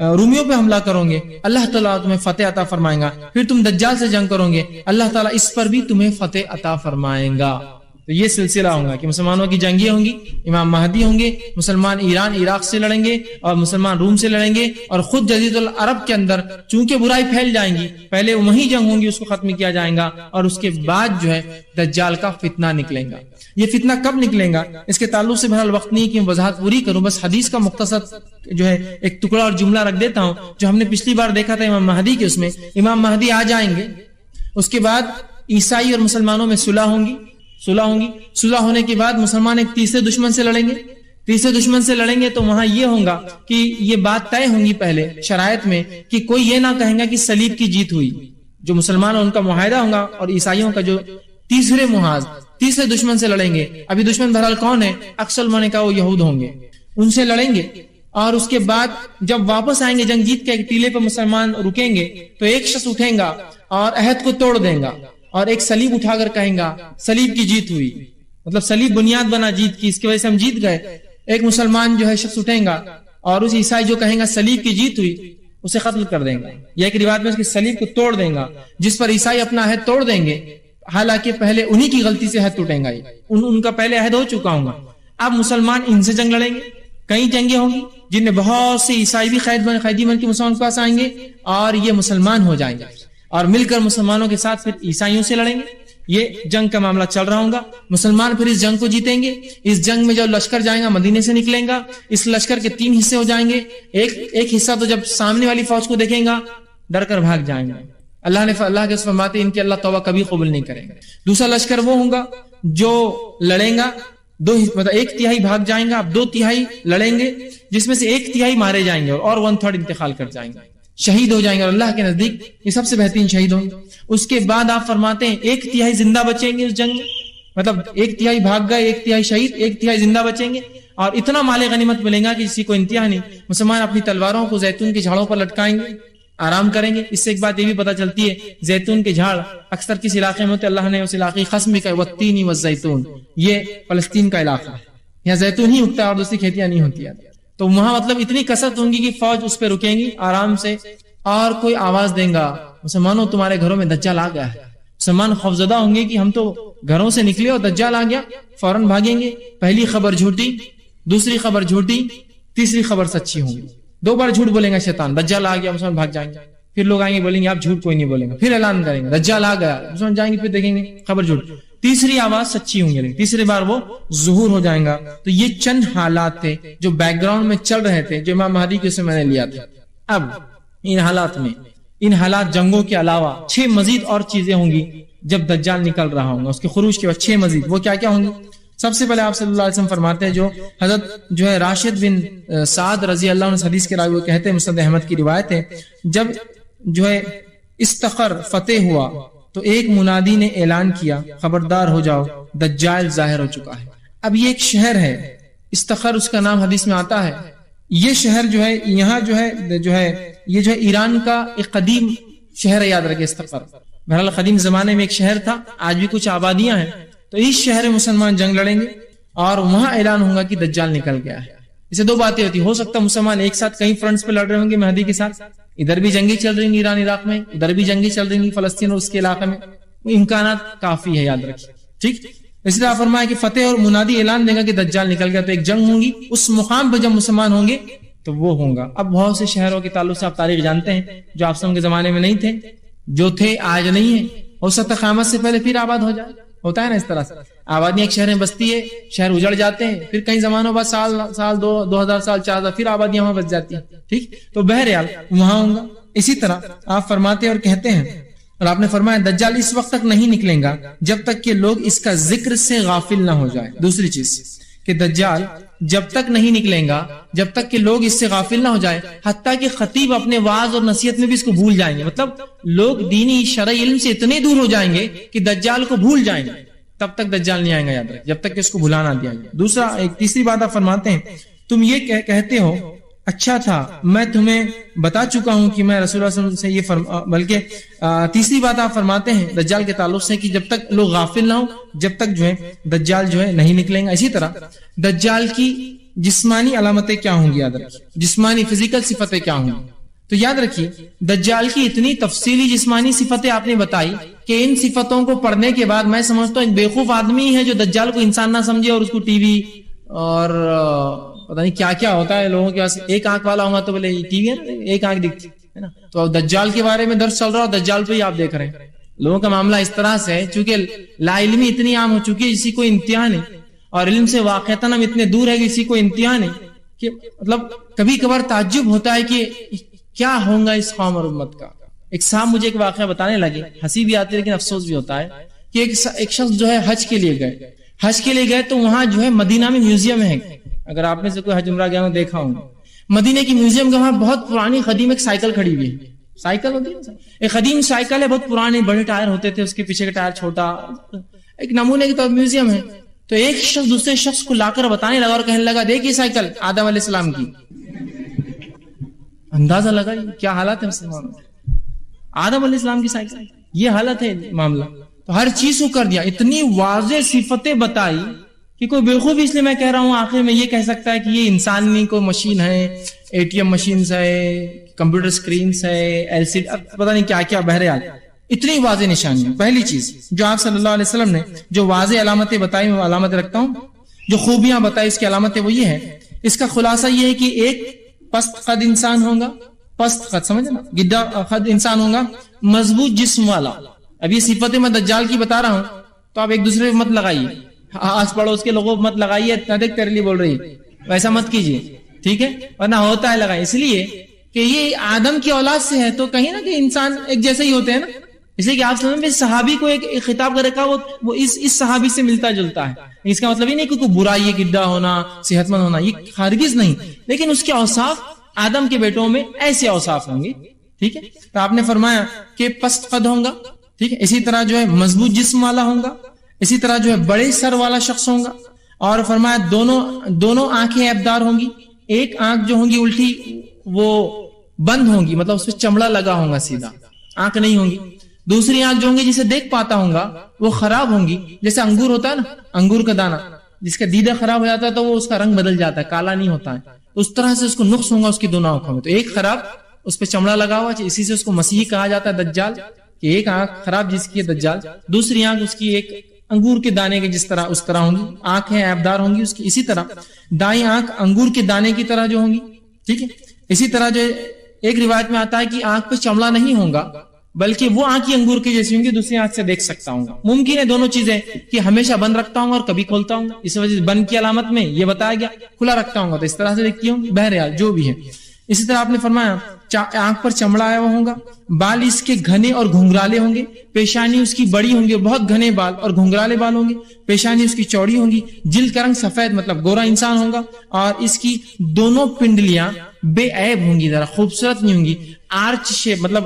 Speaker 1: رومیوں پہ حملہ کرو گے اللہ تعالیٰ تمہیں فتح عطا فرمائے گا، پھر تم دجال سے جنگ کرو گے اللہ تعالیٰ اس پر بھی تمہیں فتح عطا فرمائے گا۔ تو یہ سلسلہ ہوگا کہ مسلمانوں کی جنگیں ہوں گی، امام مہدی ہوں گے، مسلمان ایران عراق سے لڑیں گے اور مسلمان روم سے لڑیں گے، اور خود جزیرۃ العرب کے اندر چونکہ برائی پھیل جائیں گی، پہلے وہی جنگ ہوں گی، اس کو ختم کیا جائے گا، اور اس کے بعد جو ہے دجال کا فتنہ نکلے گا۔ یہ فتنہ کب نکلے گا اس کے تعلق سے بہرحال وقت نہیں کہ میں وضاحت پوری کروں، بس حدیث کا مختصر جو ہے ایک ٹکڑا اور جملہ رکھ دیتا ہوں جو ہم نے پچھلی بار دیکھا تھا امام مہدی کے، اس میں امام مہدی آ جائیں گے، اس کے بعد عیسائی اور مسلمانوں میں صلح ہوگی، صلح ہونے کے بعد مسلمان ایک تیسرے دشمن سے لڑیں گے، تیسرے دشمن سے لڑیں گے تو وہاں یہ ہوگا کہ یہ بات طے ہوں گی پہلے شرائط میں کہ کوئی یہ نہ کہیں گا کہ صلیب کی جیت ہوئی، جو مسلمان ان کا معاہدہ ہوگا، اور عیسائیوں کا جو تیسرے محاذ تیسرے دشمن سے لڑیں گے۔ ابھی دشمن بہرحال کون ہے؟ اکثر علماء نے کہا وہ یہود ہوں گے، ان سے لڑیں گے، اور اس کے بعد جب واپس آئیں گے جنگ جیت کے ایک ٹیلے پہ مسلمان رکیں گے تو ایک شخص اٹھیں گا اور عہد کو توڑ دیں گا، اور ایک صلیب اٹھا کر کہیں گا صلیب کی جیت ہوئی، مطلب صلیب بنیاد بنا جیت کی، اس کی وجہ سے ہم جیت گئے۔ ایک مسلمان جو ہے شخص اٹھیں گا اور اس عیسائی جو کہیں گا صلیب کی جیت ہوئی اسے قتل کر دیں گا، یا ایک روایت میں اس کی صلیب کو توڑ دیں گا، جس پر عیسائی اپنا عہد توڑ دیں گے، حالانکہ پہلے انہی کی غلطی سے عہد ٹوٹیں گا، ان کا پہلے عہد ہو چکا ہوگا۔ اب مسلمان ان سے جنگ لڑیں گے، کئی جنگیں ہوں گی جن میں بہت سے عیسائی بھی قیدی بن کے مسلمان کے پاس آئیں گے، اور یہ مسلمان ہو جائیں گے اور مل کر مسلمانوں کے ساتھ پھر عیسائیوں سے لڑیں گے۔ یہ جنگ کا معاملہ چل رہا ہوگا، مسلمان پھر اس جنگ کو جیتیں گے۔ اس جنگ میں جو لشکر جائے گا مدینے سے نکلیں گا، اس لشکر کے 3 حصے ہو جائیں گے، ایک حصہ تو جب سامنے والی فوج کو دیکھیں گا ڈر کر بھاگ جائیں گے، اللہ کے فرماتے ہیں ان کی اللہ توبہ کبھی قبول نہیں کریں گے۔ دوسرا لشکر وہ ہوگا جو لڑیں گا، مطلب 1/3 بھاگ جائیں گا، اب 2/3 لڑیں گے، جس میں سے 1/3 مارے جائیں گے اور 1/3 انتقال کر جائیں گے، شہید ہو جائیں گے، اور اللہ کے نزدیک یہ سب سے بہترین شہید ہوں گے۔ اس کے بعد آپ فرماتے ہیں 1/3 زندہ بچیں گے اس جنگ میں، مطلب 1/3 بھاگ گئے، 1/3 شہید، 1/3 زندہ بچیں گے، اور اتنا مال غنیمت ملے گا کہ کسی کو انتہا نہیں۔ مسلمان اپنی تلواروں کو زیتون کے جھاڑوں پر لٹکائیں گے، آرام کریں گے۔ اس سے ایک بات یہ بھی پتہ چلتی ہے زیتون کے جھاڑ اکثر کس علاقے میں ہوتے، اللہ نے اس علاقے قسم بھی کہا والتین والزیتون، یہ فلسطین کا علاقہ ہے، یہاں زیتون ہی اگتا ہے اور دوسری کھیتیاں نہیں ہوتی ہیں، تو وہاں مطلب اتنی کثرت ہوں گی کہ فوج اس پہ رکیں گی آرام سے، اور کوئی آواز دیں گا مسلمانوں تمہارے گھروں میں دجال آ گیا ہے۔ مسلمان خوفزدہ ہوں گے کہ ہم تو گھروں سے نکلے اور دجال آ گیا، فوراً بھاگیں گے۔ پہلی خبر جھوٹی، دوسری خبر جھوٹی، تیسری خبر سچی ہوں گی، 2 بار جھوٹ بولیں گا شیطان، دجال آ گیا، مسلمان بھاگ جائیں گے، پھر لوگ آئیں گے بولیں گے آپ جھوٹ کوئی نہیں بولیں گے، پھر اعلان کریں گے دجال آ گیا، مسلمان جائیں گے، پھر دیکھیں گے خبر جھوٹ، تیسری آواز سچی ہوں گی، تیسری بار وہ ظہور ہو جائیں گا۔ تو یہ چند حالات تھے جو بیک گراؤنڈ میں چل رہے تھے، جو امام مہدی کے سے میں نے لیا تھا۔ اب ان حالات جنگوں کے علاوہ 6 مزید اور چیزیں ہوں گی جب دجال نکل رہا ہوں گا، اس کے خروج کے بعد 6 مزید، وہ کیا کیا ہوں گی؟ سب سے پہلے آپ صلی اللہ علیہ وسلم فرماتے ہیں، جو حضرت جو ہے راشد بن سعد رضی اللہ عنہ حدیث کے راوی وہ کہتے ہیں، مسند احمد کی روایت ہے، جب جو ہے استخر فتح ہوا تو ایک منادی نے اعلان کیا خبردار ہو جاؤ دجال ظاہر ہو چکا ہے۔ اب یہ ایک شہر ہے استخر، اس کا نام حدیث میں آتا ہے۔ یہ شہر جو ہے یہاں جو ہے یہ جو ہے ایران کا ایک قدیم شہر ہے، یاد رکھیں استخر، بہرحال قدیم زمانے میں ایک شہر تھا، آج بھی کچھ آبادیاں ہیں۔ تو اس شہر میں مسلمان جنگ لڑیں گے اور وہاں اعلان ہوگا کہ دجال نکل گیا ہے۔ اسے 2 باتیں ہوتی، ہو سکتا ہے مسلمان ایک ساتھ کئی فرنٹس پہ لڑ رہے ہوں گے مہدی کے ساتھ، ادھر بھی جنگیں چل رہی ہیں ایران عراق میں، ادھر بھی جنگیں چل رہی ہیں فلسطین اور اس کے علاقے میں، امکانات کافی ہے، یاد رکھیے، ٹھیک۔ اس لیے فرمایا کہ فتح اور منادی اعلان دے گا کہ دجال نکل گیا، تو ایک جنگ ہوں گی، اس مقام پہ جب مسلمان ہوں گے تو وہ ہوگا۔ اب بہت سے شہروں کے تعلق سے آپ تاریخ جانتے ہیں جو آپ کے زمانے میں نہیں تھے، جو تھے آج نہیں ہیں، ہو سکتا قیامت سے پہلے پھر آباد ہو جائے، ہوتا ہے نا اس طرح سے، آبادیاں ایک شہر میں بستی ہے، شہر اجڑ جاتے ہیں، پھر کئی زمانوں بعد سال 2000 سال 4000 پھر آبادیاں وہاں بس جاتی ہیں، ٹھیک۔ تو بہرحال وہاں ہوں گا۔ اسی طرح آپ فرماتے اور کہتے ہیں، اور آپ نے فرمایا دجال اس وقت تک نہیں نکلیں گا جب تک کہ لوگ اس کا ذکر سے غافل نہ ہو جائیں۔ دوسری چیز کہ دجال جب تک نہیں نکلیں گا جب تک کہ لوگ اس سے غافل نہ ہو جائیں، حتیٰ کہ خطیب اپنے وعظ اور نصیحت میں بھی اس کو بھول جائیں گے، مطلب لوگ دینی شرعی علم سے اتنے دور ہو جائیں گے کہ دجال کو بھول جائیں گے، تب تک دجال نہیں آئیں گا، یاد رکھ، جب تک کہ اس کو بھلا نہ دیا جائے۔ دوسرا ایک تیسری بات آپ فرماتے ہیں، تم یہ کہتے ہو اچھا تھا میں تمہیں بتا چکا ہوں کہ میں رسول اللہ صلی اللہ علیہ وسلم سے بلکہ تیسری بات آپ فرماتے ہیں دجال کے تعلق سے کہ جب تک لوگ غافل نہ ہو جب تک جو ہے دجال جو ہے نہیں نکلیں گا۔ اسی طرح دجال کی جسمانی علامتیں کیا ہوں گی، یاد رکھیے جسمانی فزیکل صفتیں کیا ہوں گی. تو یاد رکھیے دجال کی اتنی تفصیلی جسمانی صفتیں آپ نے بتائی کہ ان صفتوں کو پڑھنے کے بعد میں سمجھتا ہوں ایک بیوقوف آدمی ہے جو دجال کو انسان نہ سمجھے اور اس کو ٹی وی اور پتہ نہیں کیا کیا ہوتا ہے لوگوں کے پاس. ایک آنکھ والا ہوگا تو بولے ٹی وی ہے نا، ایک آنکھ دکھتی ہے نا. تو دجال کے بارے میں درس چل رہا ہے، دجال پہ ہی آپ دیکھ رہے ہیں. لوگوں کا معاملہ اس طرح سے ہے چونکہ لا علمی اتنی عام ہو چکی ہے جسی کو انتہا نہیں، اور علم سے واقعتاً ہم اتنے دور ہے کہ کسی کو انتہا نہیں، کہ مطلب کبھی کبھار تعجب ہوتا ہے کہ کیا ہوگا اس قوم اور امت کا. ایک صاحب مجھے ایک واقعہ بتانے لگے، ہنسی بھی آتی ہے لیکن افسوس بھی ہوتا ہے کہ ایک شخص جو ہے حج کے لیے گئے تو وہاں جو ہے مدینہ میں میوزیم ہے. اگر آپ میں سے کوئی حج عمرہ گیا ہو دیکھا ہوں، مدینہ کی میوزیم کے وہاں بہت پرانی قدیم ایک سائیکل کھڑی ہوئی ہے. سائیکل ہوتی ہے، ایک قدیم سائیکل ہے، بہت پرانے بڑے ٹائر ہوتے تھے، اس کے پیچھے کا ٹائر چھوٹا، ایک نمونے کی طور میوزیم ہے. تو ایک شخص دوسرے شخص کو لا کر بتانے لگا اور کہنے لگا دیکھ یہ سائیکل آدم علیہ السلام کی. اندازہ لگا کیا حالت ہے مسلمانوں، آدم علیہ السلام کی سائیکل، یہ حالت ہے معاملہ. تو ہر چیز کو کر دیا، اتنی واضح صفتیں بتائی کہ کوئی بیوقوف اس لیے میں کہہ رہا ہوں آخر میں یہ کہہ سکتا ہے کہ یہ انسان نہیں، کوئی مشین ہے، اے ٹی ایم مشینز ہے، کمپیوٹر سکرینز ہے، ایل سی ڈی، پتہ نہیں کیا کیا. بہرحال اتنی واضح نشانیاں. پہلی چیز جو آپ صلی اللہ علیہ وسلم نے جو واضح علامتیں بتائی وہ علامتیں رکھتا ہوں، جو خوبیاں بتائی اس کی علامتیں وہ یہ ہے. اس کا خلاصہ یہ ہے کہ ایک پست قد انسان ہوگا، پست قد سمجھے نا، گڈا قد انسان ہوگا، مضبوط جسم والا. اب یہ صفتیں میں دجال کی بتا رہا ہوں تو آپ ایک دوسرے مت لگائیے، آس پڑوس کے لوگوں مت لگائیے نہ دیکھ تیرے لیے بول رہی ہے، ویسا مت کیجیے، ٹھیک ہے، ورنہ ہوتا ہے لگائیں. اس لیے کہ یہ آدم کی اولاد سے ہے تو کہیں نہ کہ انسان ایک جیسے ہی ہوتے ہیں نا. اس لیے کہ آپ سمجھ میں صحابی کو ایک خطاب کر رکھا وہ اس صحابی سے ملتا جلتا ہے. اس کا مطلب یہ نہیں کہ کوئی برائی ہے، گڈا ہونا، صحت مند ہونا، یہ ہرگز نہیں، لیکن اس کے اوصاف آدم کے بیٹوں میں ایسے اوصاف ہوں گے. ٹھیک ہے، تو آپ نے فرمایا کہ پست قد ہوگا، ٹھیک ہے، اسی طرح جو ہے مضبوط جسم والا ہوگا، اسی طرح جو ہے بڑے سر والا شخص ہوگا، اور فرمایا دونوں آنکھیں عیبدار ہوں گی. ایک آنکھ جو ہوں گی الٹی وہ بند ہوں گی، مطلب اس پہ چمڑا لگا ہوگا، سیدھا آنکھ نہیں ہوں گی. دوسری آنکھ جو ہوں گی جسے دیکھ پاتا ہوں گا وہ خراب ہوں گی. جیسے انگور ہوتا ہے نا، انگور کا دانا جس کا دیدہ خراب ہو جاتا ہے تو وہ اس کا رنگ بدل جاتا ہے، کالا نہیں ہوتا ہے. اس طرح سے اس کو نقص ہوگا اس کی دونوں آنکھوں میں. تو ایک خراب، اس پہ چمڑا لگا ہوا، اسی سے اس کو مسیح کہا جاتا ہے، دجال، کہ ایک آنکھ خراب جس کی ہے دجال. دوسری آنکھ اس کی ایک انگور کے دانے کے جس طرح اس طرح ہوں گی، آنکھیں عیبدار ہوں گی اس کی. اسی طرح دائیں آنکھ انگور کے دانے کی طرح جو ہوں گی، ٹھیک ہے. اسی طرح جو ایک روایت میں آتا ہے کہ آنکھ پہ چمڑا نہیں ہوگا بلکہ وہ آنکھ انگور کی جیسی ہوں گی، دوسری آنکھ سے دیکھ سکتا ہوں گا. ممکن ہے دونوں چیزیں کہ ہمیشہ بند رکھتا ہوں اور کبھی کھولتا ہوں، اس وجہ سے بند کی علامت میں یہ بتایا گیا، کھلا رکھتا ہوں گا تو اس طرح سے دیکھتی ہوں. بہرحال جو بھی ہے. اسی طرح آپ نے فرمایا آنکھ پر چمڑا آیا ہوا ہوگا، بال اس کے گھنے اور گھنگرالے ہوں گے، پیشانی اس کی بڑی ہوں گے، بہت گھنے بال اور گھنگرالے بال ہوں گے، پیشانی اس کی چوڑی ہوں گی، جلد کا رنگ سفید مطلب گورا انسان ہوگا، اور اس کی دونوں پنڈلیاں بے عیب ہوں گی، ذرا خوبصورت نہیں ہوں گی. آرچ شیپ مطلب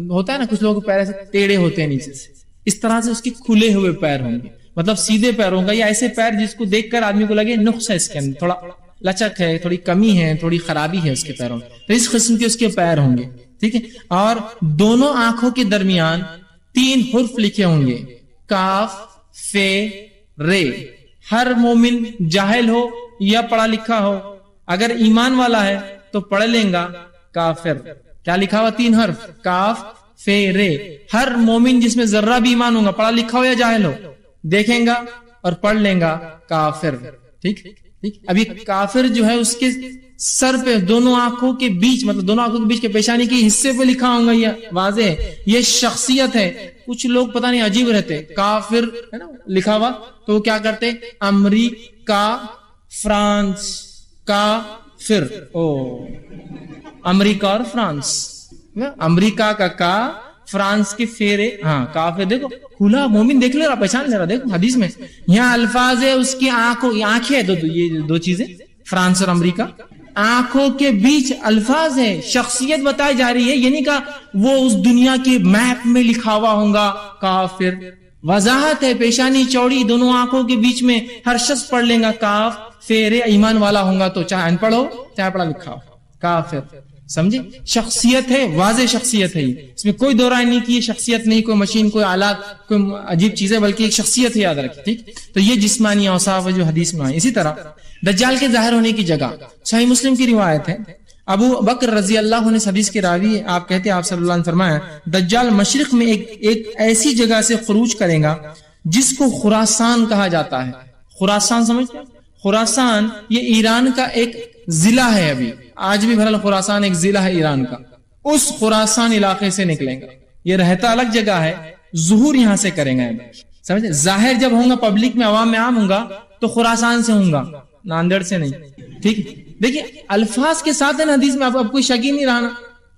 Speaker 1: ہوتا ہے نا کچھ لوگوں کے پیر ایسے ٹیڑے ہوتے ہیں نیچے سے، اس طرح سے اس کے کھلے ہوئے پیر ہوں گے، مطلب سیدھے پیر ہوں گا، یا ایسے پیر جس کو دیکھ کر آدمی کو لگے نقص ہے اس کے اندر، تھوڑا لچک ہے، تھوڑی کمی ہے، تھوڑی خرابی ہے اس کے پیروں میں، تو اس قسم کے اس کے پیر ہوں گے. ٹھیک ہے، اور دونوں آنکھوں کے درمیان 3 حرف لکھے ہوں گے، کاف فے رے. ہر مومن جاہل ہو یا پڑھا لکھا ہو اگر ایمان والا ہے تو پڑھ لیں گا کافر. کیا لکھا ہوا؟ 3 حرف، کاف فے رے. ہر مومن جس میں ذرہ بھی ایمان ہوگا، پڑھا لکھا ہو یا جاہل ہو، دیکھیں گا اور پڑھ لیں گا کافر. ٹھیک. ابھی کافر جو ہے اس کے سر پہ دونوں آنکھوں کے بیچ، مطلب دونوں آنکھوں کے بیچ کے پیشانی کے حصے پہ لکھا ہوگا، یہ واضح ہے، یہ شخصیت ہے. کچھ لوگ پتہ نہیں عجیب رہتے، کافر ہے نا لکھا ہوا تو وہ کیا کرتے، امریکہ فرانس کافر. امریکہ اور فرانس، امریکہ کا کا، فرانس کے فیرے، ہاں کافر. دیکھو کھلا مومن دیکھ لے رہا، پہچان لے رہا. دیکھو حدیث میں یہاں الفاظ ہے اس کی آنکھیں، یہ 2 چیزیں، فرانس اور امریکہ، آنکھوں کے بیچ الفاظ ہے، شخصیت بتائی جا رہی ہے. یہ نہیں کہا وہ اس دنیا کے میپ میں لکھا ہوا ہوگا کافر. وضاحت ہے، پیشانی چوڑی، دونوں آنکھوں کے بیچ میں، ہر شخص پڑھ لیں گا کاف فیرے. ایمان والا ہوگا تو چاہے ان پڑھ ہو چاہے پڑھا لکھا ہو، کافر. سمجھے؟ شخصیت ہے، واضح شخصیت ہے، اس میں کوئی دو رائے نہیں کہ یہ شخصیت نہیں کوئی مشین، کوئی آلات، کوئی عجیب چیز ہے، بلکہ ایک شخصیت ہے، یاد رکھیں. ٹھیک، تو یہ جسمانی اوصاف ہے جو حدیث میں آئے. اسی طرح دجال کے ظاہر ہونے کی جگہ صحیح مسلم کی روایت ہے، ابو بکر رضی اللہ عنہ حدیث کے راوی، آپ کہتے ہیں آپ صلی اللہ علیہ وسلم فرمایا دجال مشرق میں ایک ایسی جگہ سے خروج کرے گا جس کو خراسان کہا جاتا ہے۔ خراسان سمجھتے ہیں؟ خراسان یہ ایران کا ایک ضلع ہے، ابھی آج بھی بہرحال خراسان ایک ضلع ہے ایران کا، اس خراسان علاقے سے نکلیں گا۔ یہ رہتا الگ جگہ ہے، ظہور یہاں سے کریں گے، سمجھے؟ ظاہر جب ہوں گا پبلک میں، عوام میں عام ہوں گا تو خراسان سے ہوں گا، ناندیڑ سے نہیں۔ ٹھیک، دیکھیں الفاظ کے ساتھ ہے نا حدیث میں، آپ کوئی شک ہی نہیں رہا نا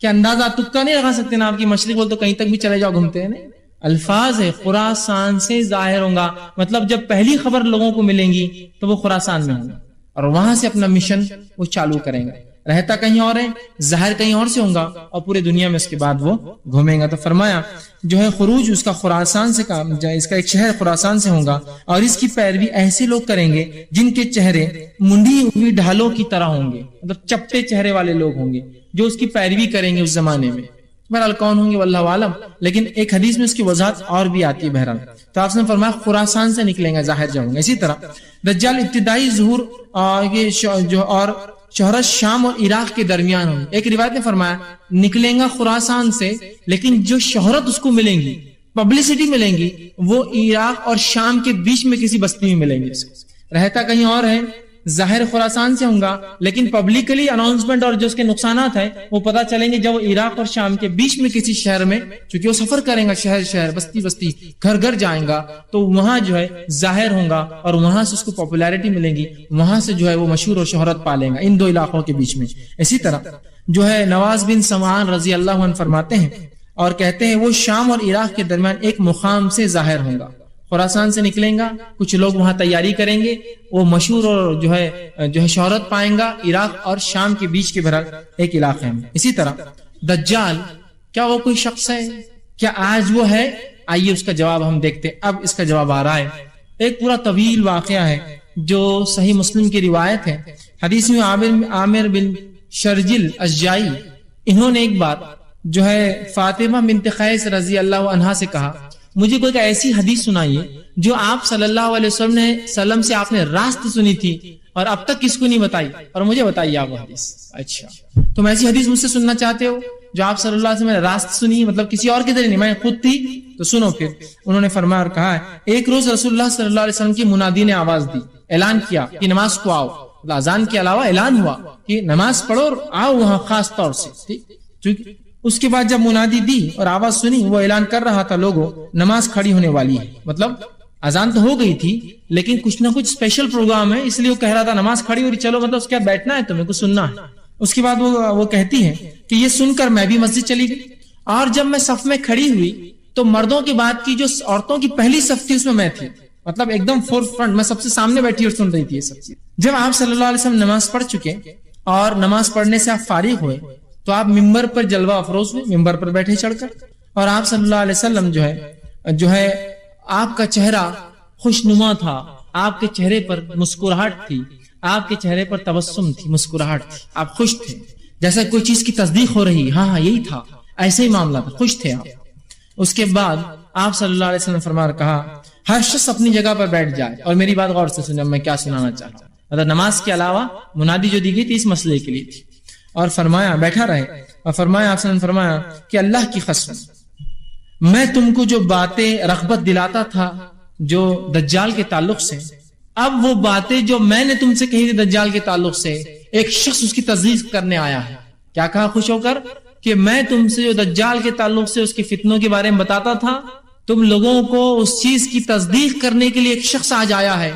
Speaker 1: کہ اندازہ تکا نہیں لگا سکتے نا، آپ کی مشرق بول تو کہیں تک بھی چلے جاؤ گھومتے ہیں، نہیں، الفاظ ہے خراسان سے ظاہر ہوں گا، مطلب جب پہلی خبر لوگوں کو ملیں گی تو وہ خراسان میں ہوں گا اور وہاں سے اپنا مشن وہ چالو کریں گے۔ رہتا کہیں اور ہے، ظاہر کہیں اور سے ہوگا اور پورے دنیا میں اس کے بعد وہ گھومیں گا۔ تو فرمایا جو ہے خروج اس کا خراسان سے کا، اس کا ایک شہر خراسان سے ہوگا اور اس کی پیروی ایسے لوگ کریں گے جن کے چہرے منڈی ہوئی ڈھالوں کی طرح ہوں گے، مطلب چپٹے چہرے والے لوگ ہوں گے جو اس کی پیروی کریں گے اس زمانے میں۔ بہرحال کون ہوں گے واللہ عالم، لیکن ایک حدیث میں اس کی وضاحت اور بھی آتی ہے۔ بہرحال تو آپ نے فرمایا خراسان سے نکلیں گے، ظاہر جاؤں گے۔ اسی طرح دجال ابتدائی ظہور اور شہرت شام اور عراق کے درمیان ہوگی۔ ایک روایت نے فرمایا نکلیں گا خراسان سے، لیکن جو شہرت اس کو ملیں گی، پبلسٹی ملیں گی، وہ عراق اور شام کے بیچ میں کسی بستی میں ملیں گی۔ رہتا کہیں اور ہے، ظاہر خراسان سے ہوں گا، لیکن پبلکلی اناؤنسمنٹ اور جو اس کے نقصانات ہیں وہ پتہ چلیں گے جب وہ عراق اور شام کے بیچ میں کسی شہر میں، چونکہ وہ سفر کریں گا، شہر شہر بستی بستی گھر گھر جائیں گا، تو وہاں جو ہے ظاہر ہوں گا اور وہاں سے اس کو پاپولیرٹی ملے گی، وہاں سے جو ہے وہ مشہور اور شہرت پالیں گا ان دو علاقوں کے بیچ میں۔ اسی طرح جو ہے نواز بن سمعان رضی اللہ عنہ فرماتے ہیں اور کہتے ہیں وہ شام اور عراق کے درمیان ایک مقام سے ظاہر ہوں گا، خراسان سے نکلیں گا، کچھ لوگ وہاں تیاری کریں گے، وہ مشہور اور جو ہے شہرت پائیں گا عراق اور شام کے بیچ کے بہرحال ایک علاقے میں۔ اسی طرح دجال کیا وہ کوئی شخص ہے؟ کیا آج وہ ہے؟ آئیے اس کا جواب ہم دیکھتے ہیں۔ اب اس کا جواب آ رہا ہے، ایک پورا طویل واقعہ ہے جو صحیح مسلم کی روایت ہے۔ حدیث میں عامر بن شرجل اشجعی، انہوں نے ایک بار جو ہے فاطمہ بنت قیس رضی اللہ عنہا سے کہا مجھے کوئی ایسی حدیث سنائیے جو آپ صلی اللہ علیہ وسلم سے آپ نے راست سنی تھی اور اب تک کس کو نہیں بتائی، اور مجھے بتائیے آپ وہ حدیث۔ اچھا، تم ایسی حدیث مجھ سے سننا چاہتے ہو جو آپ صلی اللہ علیہ وسلم نے راست سنی، مطلب کسی اور کے ذریعے نہیں، میں خود تھی، تو سنو پھر۔ انہوں نے فرمایا اور کہا ہے ایک روز رسول اللہ صلی اللہ علیہ وسلم کی منادی نے آواز دی، اعلان کیا کہ نماز کو آؤ، اذان کے علاوہ اعلان ہوا کہ نماز پڑھو اور آؤ وہاں خاص طور سے۔ اس کے بعد جب منادی دی اور آواز سنی، وہ اعلان کر رہا تھا لوگوں نماز کھڑی ہونے والی ہے، مطلب اذان تو ہو گئی تھی لیکن کچھ نہ کچھ اسپیشل پروگرام ہے، اس لیے وہ کہہ رہا تھا نماز کھڑی ہو رہی، چلو مطلب اس کے بعد بیٹھنا ہے، تمہیں کچھ سننا ہے۔ اس کے بعد وہ کہتی ہے کہ یہ سن کر میں بھی مسجد چلی گئی، اور جب میں صف میں کھڑی ہوئی تو مردوں کے بعد کی جو عورتوں کی پہلی صف تھی اس میں تھی، مطلب ایک دم فور فرنٹ، میں سب سے سامنے بیٹھی اور سن رہی تھی یہ سب چیز۔ جب آپ صلی اللہ علیہ وسلم نماز پڑھ چکے اور نماز پڑھنے سے آپ فارغ ہوئے تو آپ ممبر پر جلوہ افروز ہوئے، ممبر پر بیٹھے چڑھ کر، اور آپ صلی اللہ علیہ وسلم جو ہے آپ کا چہرہ خوشنما تھا، آپ کے چہرے پر مسکراہٹ تھی، آپ کے چہرے پر تبسم تھی، مسکراہٹ تھی، آپ خوش تھے، جیسا کوئی چیز کی تصدیق ہو رہی، ہاں یہی تھا، ایسے ہی معاملہ تھا، خوش تھے آپ۔ اس کے بعد آپ صلی اللہ علیہ وسلم فرما کہا ہر شخص اپنی جگہ پر بیٹھ جائے، اور میری بات غور سے سنیں، میں کیا سنانا چاہتا ہوں۔ مطلب نماز کے علاوہ منادی جو دی گئی تھی اس مسئلے کے لیے تھی، اور فرمایا بیٹھا رہے، اور فرمایا آپ نے فرمایا کہ اللہ کی قسم میں تم کو جو باتیں رغبت دلاتا تھا جو دجال کے تعلق سے، اب وہ باتیں جو میں نے تم سے کہی تھی دجال کے تعلق سے، ایک شخص اس کی تصدیق کرنے آیا ہے۔ کیا کہا خوش ہو کر کہ میں تم سے جو دجال کے تعلق سے اس کے فتنوں کے بارے میں بتاتا تھا، تم لوگوں کو اس چیز کی تصدیق کرنے کے لیے ایک شخص آج آیا ہے۔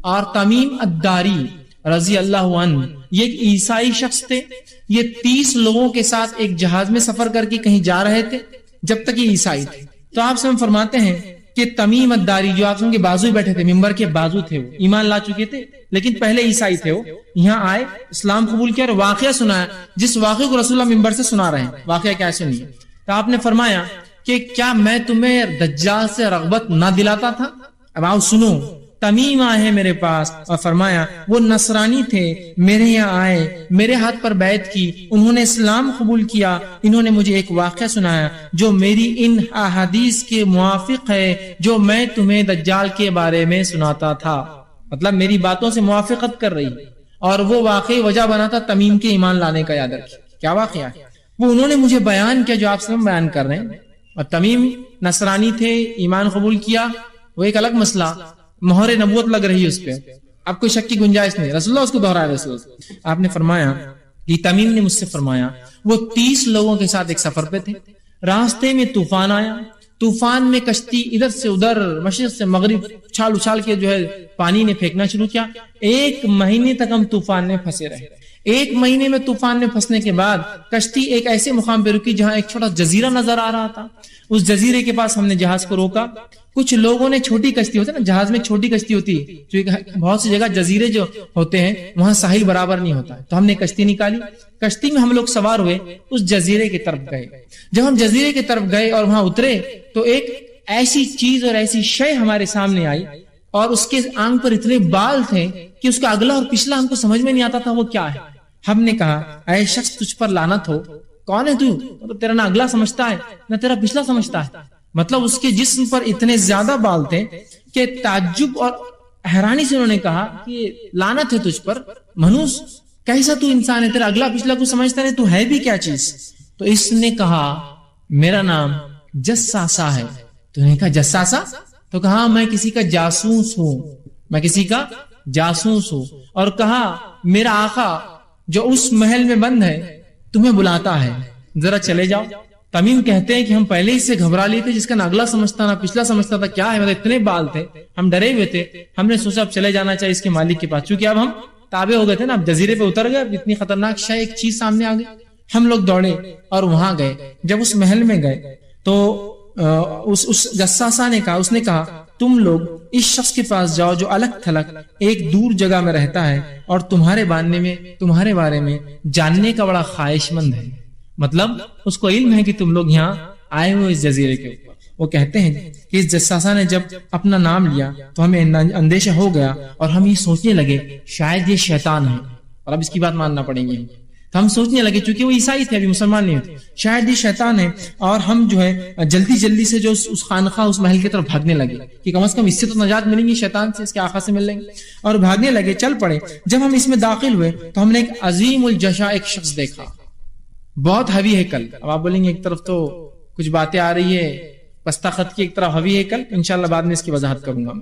Speaker 1: اور تمیم الداری رضی اللہ عنہ یہ ایک عیسائی شخص تھے، یہ 30 لوگوں کے ساتھ ایک جہاز میں سفر کر کے کہیں جا رہے تھے جب تک یہ عیسائی تھے۔ تو آپ سے ہم فرماتے ہیں کہ تمیم الداری جو آپ کے بازو بیٹھے تھے، ممبر کے بازو تھے، وہ ایمان لا چکے تھے لیکن پہلے عیسائی تھے، وہ یہاں آئے، اسلام قبول کیا اور واقعہ سنایا، جس واقعے کو رسول اللہ ممبر سے سنا رہے ہیں۔ واقعہ کیا سنیے؟ تو آپ نے فرمایا کہ کیا میں تمہیں دجال سے رغبت نہ دلاتا تھا؟ اب آؤ سنو۔ تمیم آئے ہیں میرے پاس اور فرمایا وہ نصرانی تھے، میرے یہاں آئے، میرے ہاتھ پر بیعت کی، انہوں نے اسلام قبول کیا، انہوں نے مجھے ایک واقعہ سنایا جو میری ان احادیث کے موافق ہے جو میں تمہیں دجال کے بارے میں سناتا تھا، مطلب میری باتوں سے موافقت کر رہی۔ اور وہ واقعی وجہ بنا تھا تمیم کے ایمان لانے کا. یاد رکھیے کیا واقعہ ہے. وہ انہوں نے مجھے بیان کیا جو آپ سے بیان کر رہے ہیں. اور تمیم نصرانی تھے, ایمان قبول کیا, وہ ایک الگ مسئلہ, مہر نبوت لگ رہی ہے اس پہ, اب کوئی شک کی گنجائش نہیں. رسول اللہ اس کو دہرایا. رسول اللہ آپ نے فرمایا کہ تمیم نے مجھ سے فرمایا وہ 30 لوگوں کے ساتھ ایک سفر پہ تھے, راستے میں طوفان آیا, طوفان میں کشتی ادھر سے ادھر مشرق سے مغرب اچھال اچھال کے جو ہے پانی نے پھینکنا شروع کیا. 1 مہینے تک ہم طوفان میں پھنسے رہے. 1 مہینے میں طوفان میں پھنسنے کے بعد کشتی ایک ایسے مقام پہ رکی جہاں ایک چھوٹا جزیرہ نظر آ رہا تھا. اس جزیرے کے پاس ہم نے جہاز کو روکا. کچھ لوگوں نے چھوٹی کشتی ہوتی ہے نا, جہاز میں چھوٹی کشتی ہوتی ہے, بہت سی جگہ جزیرے جو ہوتے ہیں وہاں ساحل برابر نہیں ہوتا, تو ہم نے کشتی نکالی. کشتی میں ہم لوگ سوار ہوئے, اس جزیرے کی طرف گئے. جب ہم جزیرے کی طرف گئے اور وہاں اترے تو ایک ایسی چیز اور ایسی شے ہمارے سامنے آئی, اور اس کے آنکھ پر اتنے بال تھے کہ اس کا اگلا اور پچھلا ہم کو سمجھ میں نہیں آتا تھا وہ کیا ہے. ہم نے کہا اے شخص تجھ پر لعنت ہو, کون ہے تو؟ مطلب تیرا نہ اگلا سمجھتا ہے نہ تیرا پچھلا سمجھتا ہے. مطلب اس کے جسم پر اتنے زیادہ بال تھے کہ تعجب اور حیرانی سے انہوں نے کہا کہ لعنت ہے تجھ پر منوس, کیسا تو انسان ہے, تیرا اگلا پچھلا کو سمجھتا نہیں, تو ہے بھی کیا چیز؟ تو اس نے کہا میرا نام جساسا ہے. تو نے کہا جساسا؟ تو کہا میں کسی کا جاسوس ہوں, میں کسی کا جاسوس ہوں. اور کہا میرا آقا جو اس محل میں بند ہے تمہیں بلاتا ہے, ذرا چلے جاؤ. تمیم کہتے ہیں کہ ہم پہلے ہی سے گھبرا لیے تھے, جس کا نہ اگلا سمجھتا نہ پچھلا سمجھتا تھا کیا ہے, مطلب اتنے بال تھے, ہم ڈرے ہوئے تھے. ہم نے سوچا اب چلے جانا چاہیے اس کے مالک کے پاس, چونکہ اب ہم تابع ہو گئے تھے نا, اب جزیرے پہ اتر گئے, اب اتنی خطرناک شے ایک چیز سامنے آ گئی. ہم لوگ دوڑے اور وہاں گئے. جب اس محل میں گئے تو اس جساسا نے کہا, اس نے کہا تم لوگ اس شخص کے پاس جاؤ جو الگ تھلگ ایک دور جگہ میں رہتا ہے اور تمہارے بارے میں جاننے کا بڑا خواہش مند ہے. مطلب اس کو علم ہے کہ تم لوگ یہاں آئے ہو اس جزیرے کے اوپر. وہ کہتے ہیں کہ اس جساسا نے جب اپنا نام لیا تو ہمیں اندیشہ ہو گیا اور ہم یہ سوچنے لگے شاید یہ شیطان ہے, اور اب اس کی بات ماننا پڑیں گے. تو ہم سوچنے لگے, چونکہ وہ عیسائی تھے, ابھی مسلمان نہیں ہوتے, شاید یہ شیطان ہے. اور ہم جو ہے جلدی سے جو اس خانقاہ اس محل کی طرف بھاگنے لگے کہ کم از کم اس سے تو نجات ملیں گی, شیطان سے, اس کے آقا سے مل لیں گے, اور بھاگنے لگے, چل پڑے. جب ہم اس میں داخل ہوئے تو ہم نے ایک عظیم الجشا ایک شخص دیکھا, بہت ہیوی ہیکل. اب آپ بولیں گے ایک طرف تو کچھ باتیں آ رہی ہے پستہ خط کی, ایک طرف ہیوی ہیکل, انشاءاللہ بعد میں اس کی وضاحت کروں گا.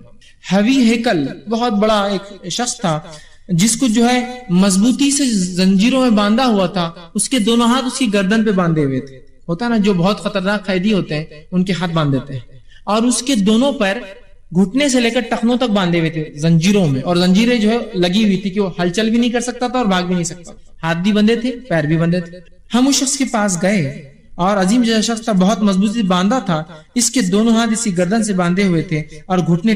Speaker 1: ہیوی ہیکل بہت بڑا ایک شخص تھا جس کو جو ہے مضبوطی سے زنجیروں میں باندھا ہوا تھا. اس کے دونوں ہاتھ اس کی گردن پہ باندھے ہوئے تھے. ہوتا نا جو بہت خطرناک قیدی ہوتے ہیں ان کے ہاتھ باندھ دیتے ہیں, اور اس کے دونوں پیر گھٹنے سے لے کر ٹخنوں تک باندھے ہوئے تھے زنجیروں میں, اور زنجیریں جو ہے لگی ہوئی تھی کہ وہ ہلچل بھی نہیں کر سکتا تھا اور بھاگ بھی نہیں سکتا. ہاتھ بھی بندھے تھے, پیر بھی بندھے تھے. ہم اس شخص کے پاس گئے اور عظیم جیسا شخص تھا, بہت مضبوطی سے باندھا تھا. اس کے دونوں ہاتھ اس کی گردن سے باندھے ہوئے تھے اور گھٹنے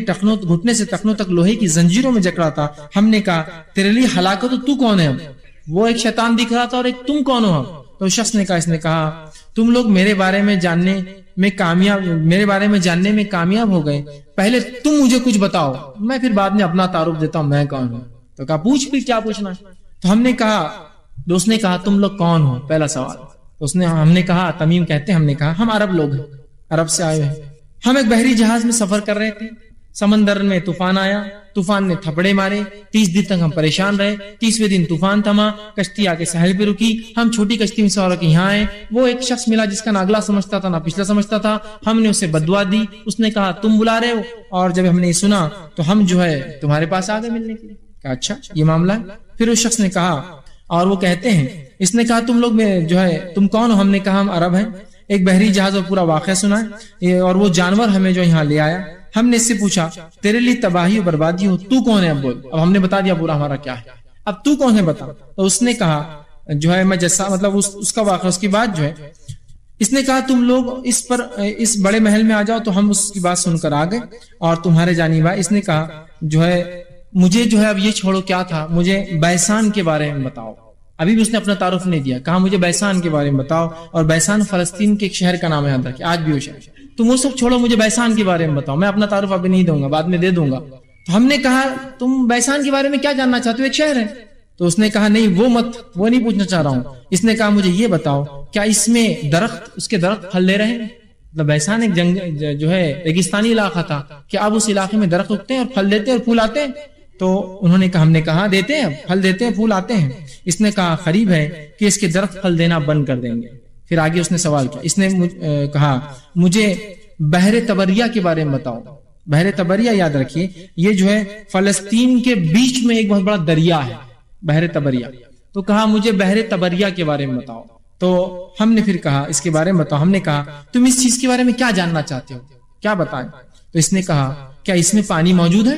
Speaker 1: سے ٹخنوں تک لوہے کی زنجیروں میں جکڑا تھا. ہم نے کہا تیرے لیے ہلاکت, تو کون ہے؟ وہ ایک شیطان دکھ رہا تھا اور ایک تم کون ہو؟ تو اس شخص نے کہا, اس نے کہا تم لوگ میرے بارے میں جاننے میں کامیاب ہو گئے, پہلے تم مجھے کچھ بتاؤ, میں پھر بعد میں اپنا تعارف دیتا ہوں میں کون ہوں. تو کہا پوچھ, پھر کیا پوچھنا. تو ہم نے کہا, دوست نے کہا تم لوگ کون ہو, پہلا سوال. ہم نے کہا, تمیم کہتے ہیں, ہم نے کہا ہم عرب لوگ ہیں, عرب سے آئے ہیں. ہم ایک بحری جہاز میں سفر کر رہے تھے, سمندر میں طوفان آیا, طوفان نے تھپڑے مارے, 30 دن تک ہم پریشان رہے. 30ویں دن طوفان تھما, کشتی آ کے ساحل پہ رکی. ہم چھوٹی کشتی میں سوار ہو کے یہاں آئے. وہ ایک شخص ملا جس کا نہ اگلا سمجھتا تھا نہ پچھلا سمجھتا تھا. ہم نے اسے بددعا دی. اس نے کہا تم بلا رہے ہو, اور جب ہم نے سنا تو ہم جو ہے تمہارے پاس آ گئے ملنے کے لیے. کہا اچھا یہ معاملہ ہے. پھر اس شخص نے کہا, اور وہ کہتے ہیں, اس نے کہا تم لوگ جو ہے تم کون ہو؟ ہم نے کہا ہم عرب ہیں. ایک بحری جہاز اور پورا واقعہ سنا ہے, اور وہ جانور ہمیں جو یہاں لے آیا. ہم نے اس سے پوچھا تیرے لیے تباہی و بربادی ہو, تو کون ہے؟ اب بول. اب ہم نے بتا دیا پورا ہمارا کیا ہے, اب تو کون ہے بتا. تو اس نے کہا جو ہے میں مطلب اس کا واقعہ, اس کی بات جو ہے, اس نے کہا تم لوگ اس بڑے محل میں آ جاؤ. تو ہم اس کی بات سن کر آ گئے اور تمہارے جانب آئے. اس نے کہا جو ہے مجھے جو ہے اب یہ چھوڑو, کیا تھا, مجھے بیسان کے بارے میں بتاؤ. ابھی بھی اس نے اپنا تعارف نہیں دیا. کہا مجھے بیسان کے بارے میں بتاؤ, اور بیسان فلسطین کے ایک شہر کا نام ہے, یاد رکھیں آج بھی وہ شہر. تم وہ سب چھوڑو, مجھے بیسان کے بارے میں بتاؤ. میں اپنا تعارف ابھی نہیں دوں گا, بعد میں دے دوں گا. تو ہم نے کہا تم بیسان کے بارے میں کیا جاننا چاہتے ہو, ایک شہر ہے. تو اس نے کہا نہیں وہ نہیں پوچھنا چاہ رہا ہوں. اس نے کہا مجھے یہ بتاؤ کیا اس میں اس کے درخت پھل دے رہے ہیں؟ مطلب بیسان ایک جو ہے ریگستانی علاقہ تھا, کہ اب اس علاقے میں درخت اگتے ہیں اور پھل دیتے ہیں اور پھول آتے ہیں. تو انہوں نے کہا ہم نے کہا دیتے ہیں پھل دیتے ہیں پھول آتے ہیں. اس نے کہا قریب ہے کہ اس کے درخت پھل دینا بند کر دیں گے. پھر آگے اس نے سوال کیا, اس نے کہا مجھے بحر طبریہ کے بارے میں بتاؤ. بحر طبریہ یاد رکھیے یہ جو ہے فلسطین کے بیچ میں ایک بہت بڑا دریا ہے بحر طبریہ. تو کہا مجھے بحر طبریہ کے بارے میں بتاؤ. تو ہم نے پھر کہا اس کے بارے میں بتاؤ. ہم نے کہا تم اس چیز کے بارے میں کیا جاننا چاہتے ہو, کیا بتائیں. تو اس نے کہا کیا اس میں پانی موجود ہے,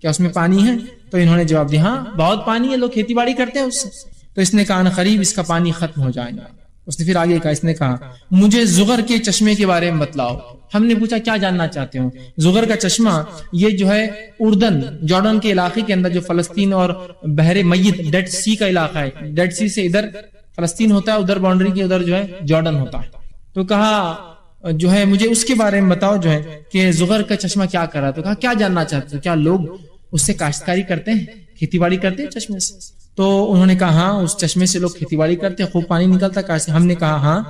Speaker 1: کیا اس میں پانی ہے. تو انہوں نے جواب دیا ہاں بہت پانی ہے, لوگ کھیتی باڑی کرتے ہیں اس سے. تو اس نے کہا قریب اس کا پانی ختم ہو جائے گا. اس نے پھر آگے کہا, اس نے کہا مجھے زغر کے چشمے کے بارے میں بتلاؤ. ہم نے پوچھا کیا جاننا چاہتے ہو. زغر کا چشمہ یہ جو ہے اردن جارڈن کے علاقے کے اندر جو فلسطین اور بحر میت ڈیڈ سی کا علاقہ ہے, ڈیڈ سی سے ادھر فلسطین ہوتا ہے, ادھر باؤنڈری کے ادھر جو ہے جارڈن ہوتا ہے. تو کہا جو ہے مجھے اس کے بارے میں بتاؤ جو ہے کہ زغر کا چشمہ کیا کر رہا ہے. تو کہا کیا جاننا چاہتے ہو, کیا لوگ اس سے کاشتکاری کرتے ہیں, کھیتی باڑی کرتے ہیں چشمے سے. تو انہوں نے کہا ہاں اس چشمے سے لوگ کھیتی باڑی کرتے ہیں, خوب پانی نکلتا ہے. ہم نے کہا ہاں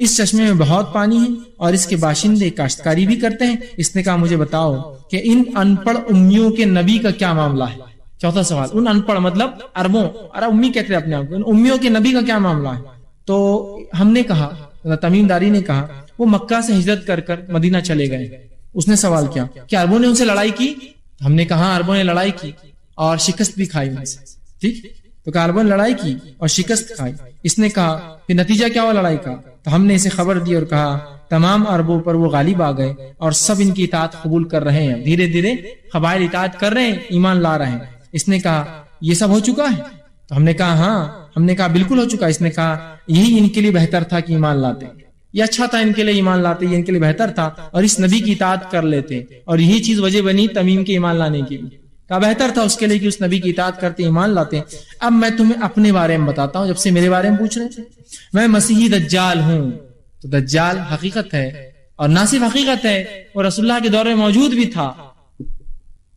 Speaker 1: اس چشمے میں بہت پانی ہے اور اس کے باشندے کاشتکاری بھی کرتے ہیں. اس نے کہا مجھے بتاؤ کہ ان ان پڑھ امیوں کے نبی کا کیا معاملہ ہے. چوتھا سوال, ان ان پڑھ مطلب عربوں, عرب امی کہتے ہیں اپنے آپ کو, ان امیوں کے نبی کا کیا معاملہ ہے. تو ہم نے کہا, تمیم داری نے کہا وہ مکہ سے ہجرت کر کر مدینہ چلے گئے. اس نے سوال کیا کہ عربوں نے ان سے لڑائی کی. ہم نے کہا عربوں نے لڑائی کی اور شکست بھی کھائی ان سے. ٹھیک, تو کہا عربوں نے لڑائی کی اور شکست کھائی. اس نے کہا پھر نتیجہ کیا ہوا لڑائی کا. تو ہم نے اسے خبر دی اور کہا تمام عربوں پر وہ غالب آ گئے اور سب ان کی اطاعت قبول کر رہے ہیں, دھیرے دھیرے قبائل اطاعت کر رہے ہیں, ایمان لا رہے ہیں. اس نے کہا یہ سب ہو چکا ہے. تو ہم نے کہا ہاں. ہم نے کہا بالکل ہو چکا. اس نے کہا یہی ان کے لیے بہتر تھا کہ ایمان لاتے, یہ اچھا تھا ان کے لیے ایمان لاتے, یہ ان کے لیے بہتر تھا اور اس نبی کی اطاعت کر لیتے, اور یہی چیز وجہ بنی تمیم کے ایمان لانے کی. کہا بہتر تھا اس کے لیے کہ اس نبی کی اطاعت کرتے ایمان لاتے. اب میں تمہیں اپنے بارے میں بتاتا ہوں, جب سے میرے بارے میں پوچھ رہے تھے. میں مسیحی دجال ہوں. تو دجال حقیقت ہے, اور نہ صرف حقیقت ہے, وہ رسول اللہ کے دور میں موجود بھی تھا.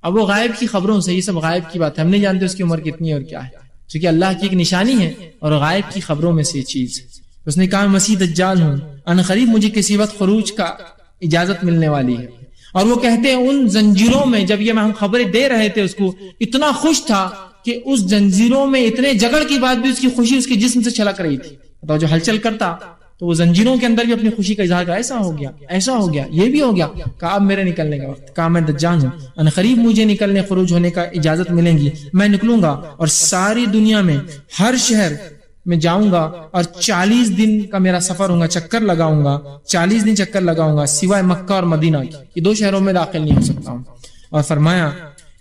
Speaker 1: اب وہ غائب کی خبروں سے, یہ سب غائب کی بات ہے, ہم نہیں جانتے اس کی عمر کتنی اور کیا ہے, کیونکہ اللہ کی ایک نشانی ہے اور غائب کی خبروں میں سے چیز. اس نے کہا میں مسیح دجال ہوں, ان قریب مجھے کسی وقت خروج کا اجازت ملنے والی ہے. اور وہ کہتے ہیں ان زنجیروں میں, جب یہ ہم خبریں دے رہے تھے اس کو, اتنا خوش تھا کہ اس زنجیروں میں اتنے جگڑ کی بات بھی اس کی خوشی اس کے جسم سے چھلک رہی تھی. تو جو ہلچل کرتا تو وہ زنجیروں کے اندر بھی اپنی خوشی کا اظہار کر, ایسا ہو گیا, ایسا ہو گیا, یہ بھی ہو گیا. کہا اب میرے نکلنے کا وقت. کہا میں دجال ہوں, ان قریب مجھے نکلنے خروج ہونے کا اجازت ملیں گی, میں نکلوں گا اور ساری دنیا میں ہر شہر میں جاؤں گا اور 40 دن کا میرا سفر ہوگا, چکر لگاؤں گا, 40 دن چکر لگاؤں گا, سوائے مکہ اور مدینہ کی. یہ 2 شہروں میں داخل نہیں ہو سکتا ہوں. اور فرمایا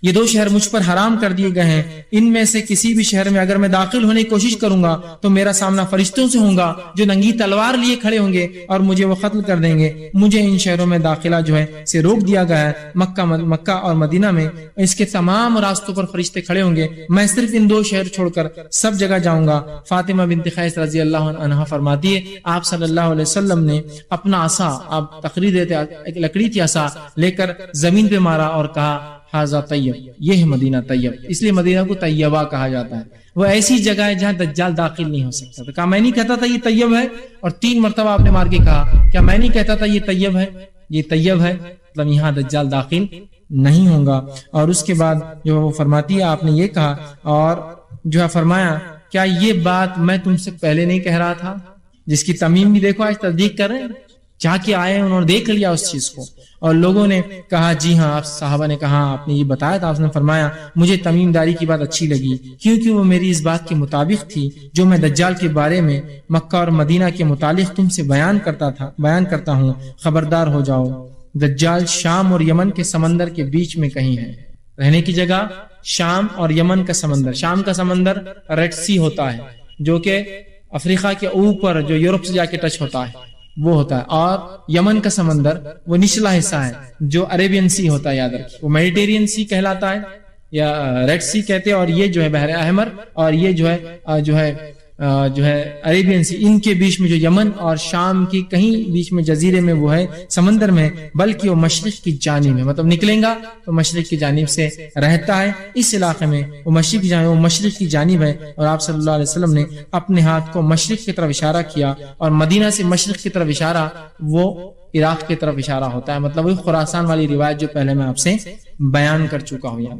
Speaker 1: یہ 2 شہر مجھ پر حرام کر دیے گئے ہیں, ان میں سے کسی بھی شہر میں اگر میں داخل ہونے کی کوشش کروں گا تو میرا سامنا فرشتوں سے ہوگا جو ننگی تلوار لیے کھڑے ہوں گے اور مجھے وہ قتل کر دیں گے. مجھے ان شہروں میں داخلہ جو ہے سے روک دیا گیا ہے. مکہ اور مدینہ میں اس کے تمام راستوں پر فرشتے کھڑے ہوں گے, میں صرف ان 2 شہر چھوڑ کر سب جگہ جاؤں گا. فاطمہ بنت قیس رضی اللہ عنہا فرماتی ہے آپ صلی اللہ علیہ وسلم نے اپنا عصا, آپ تقریر دیتے ایک لکڑی تھی عصا, لے کر زمین پہ مارا اور کہا ہاذا طیب, یہ ہے مدینہ طیب. اس لیے مدینہ کو طیبہ کہا جاتا ہے. وہ ایسی جگہ ہے جہاں دجال داخل نہیں ہو سکتا. تو کہا میں نہیں کہتا تھا یہ طیب ہے, اور 3 مرتبہ آپ نے مار کے کہا کیا میں نہیں کہتا تھا یہ طیب ہے, یہ طیب ہے, مطلب یہاں دجال داخل نہیں ہوگا. اور اس کے بعد جو وہ فرماتی ہے آپ نے یہ کہا اور جو ہے فرمایا کیا یہ بات میں تم سے پہلے نہیں کہہ رہا تھا, جس کی تمیم بھی دیکھو آج تصدیق کر رہے ہیں, چاہ کے آئے انہوں نے دیکھ لیا اس چیز کو. اور لوگوں نے کہا جی ہاں, آپ صحابہ نے کہا آپ نے یہ بتایا تھا. آپ نے فرمایا مجھے تمیم داری کی بات اچھی لگی کیونکہ وہ میری اس بات کے مطابق تھی جو میں دجال کے بارے میں مکہ اور مدینہ کے متعلق تم سے بیان کرتا ہوں. خبردار ہو جاؤ, دجال شام اور یمن کے سمندر کے بیچ میں کہیں ہے. رہنے کی جگہ شام اور یمن کا سمندر. شام کا سمندر ریڈ سی ہوتا ہے جو کہ افریقہ کے اوپر جو یورپ سے جا کے ٹچ ہوتا ہے وہ ہوتا ہے, اور یمن کا سمندر وہ نچلا حصہ ہے جو عربین سی ہوتا ہے. یاد رکھیے وہ میڈیٹرین سی کہلاتا ہے یا ریڈ سی کہتے ہیں, اور یہ جو ہے بحر احمر, اور یہ جو ہے عربین سی, ان کے بیچ میں جو یمن اور شام کی کہیں بیچ میں جزیرے میں وہ ہے سمندر میں, بلکہ وہ مشرق کی جانب ہے, مطلب نکلیں گا تو مشرق کی جانب سے رہتا ہے. اس علاقے میں وہ مشرق کی جانب ہے. اور آپ صلی اللہ علیہ وسلم نے اپنے ہاتھ کو مشرق کی طرف اشارہ کیا, اور مدینہ سے مشرق کی طرف اشارہ وہ عراق کی طرف اشارہ ہوتا ہے, مطلب وہ خراسان والی روایت جو پہلے میں آپ سے بیان کر چکا ہوں. یہاں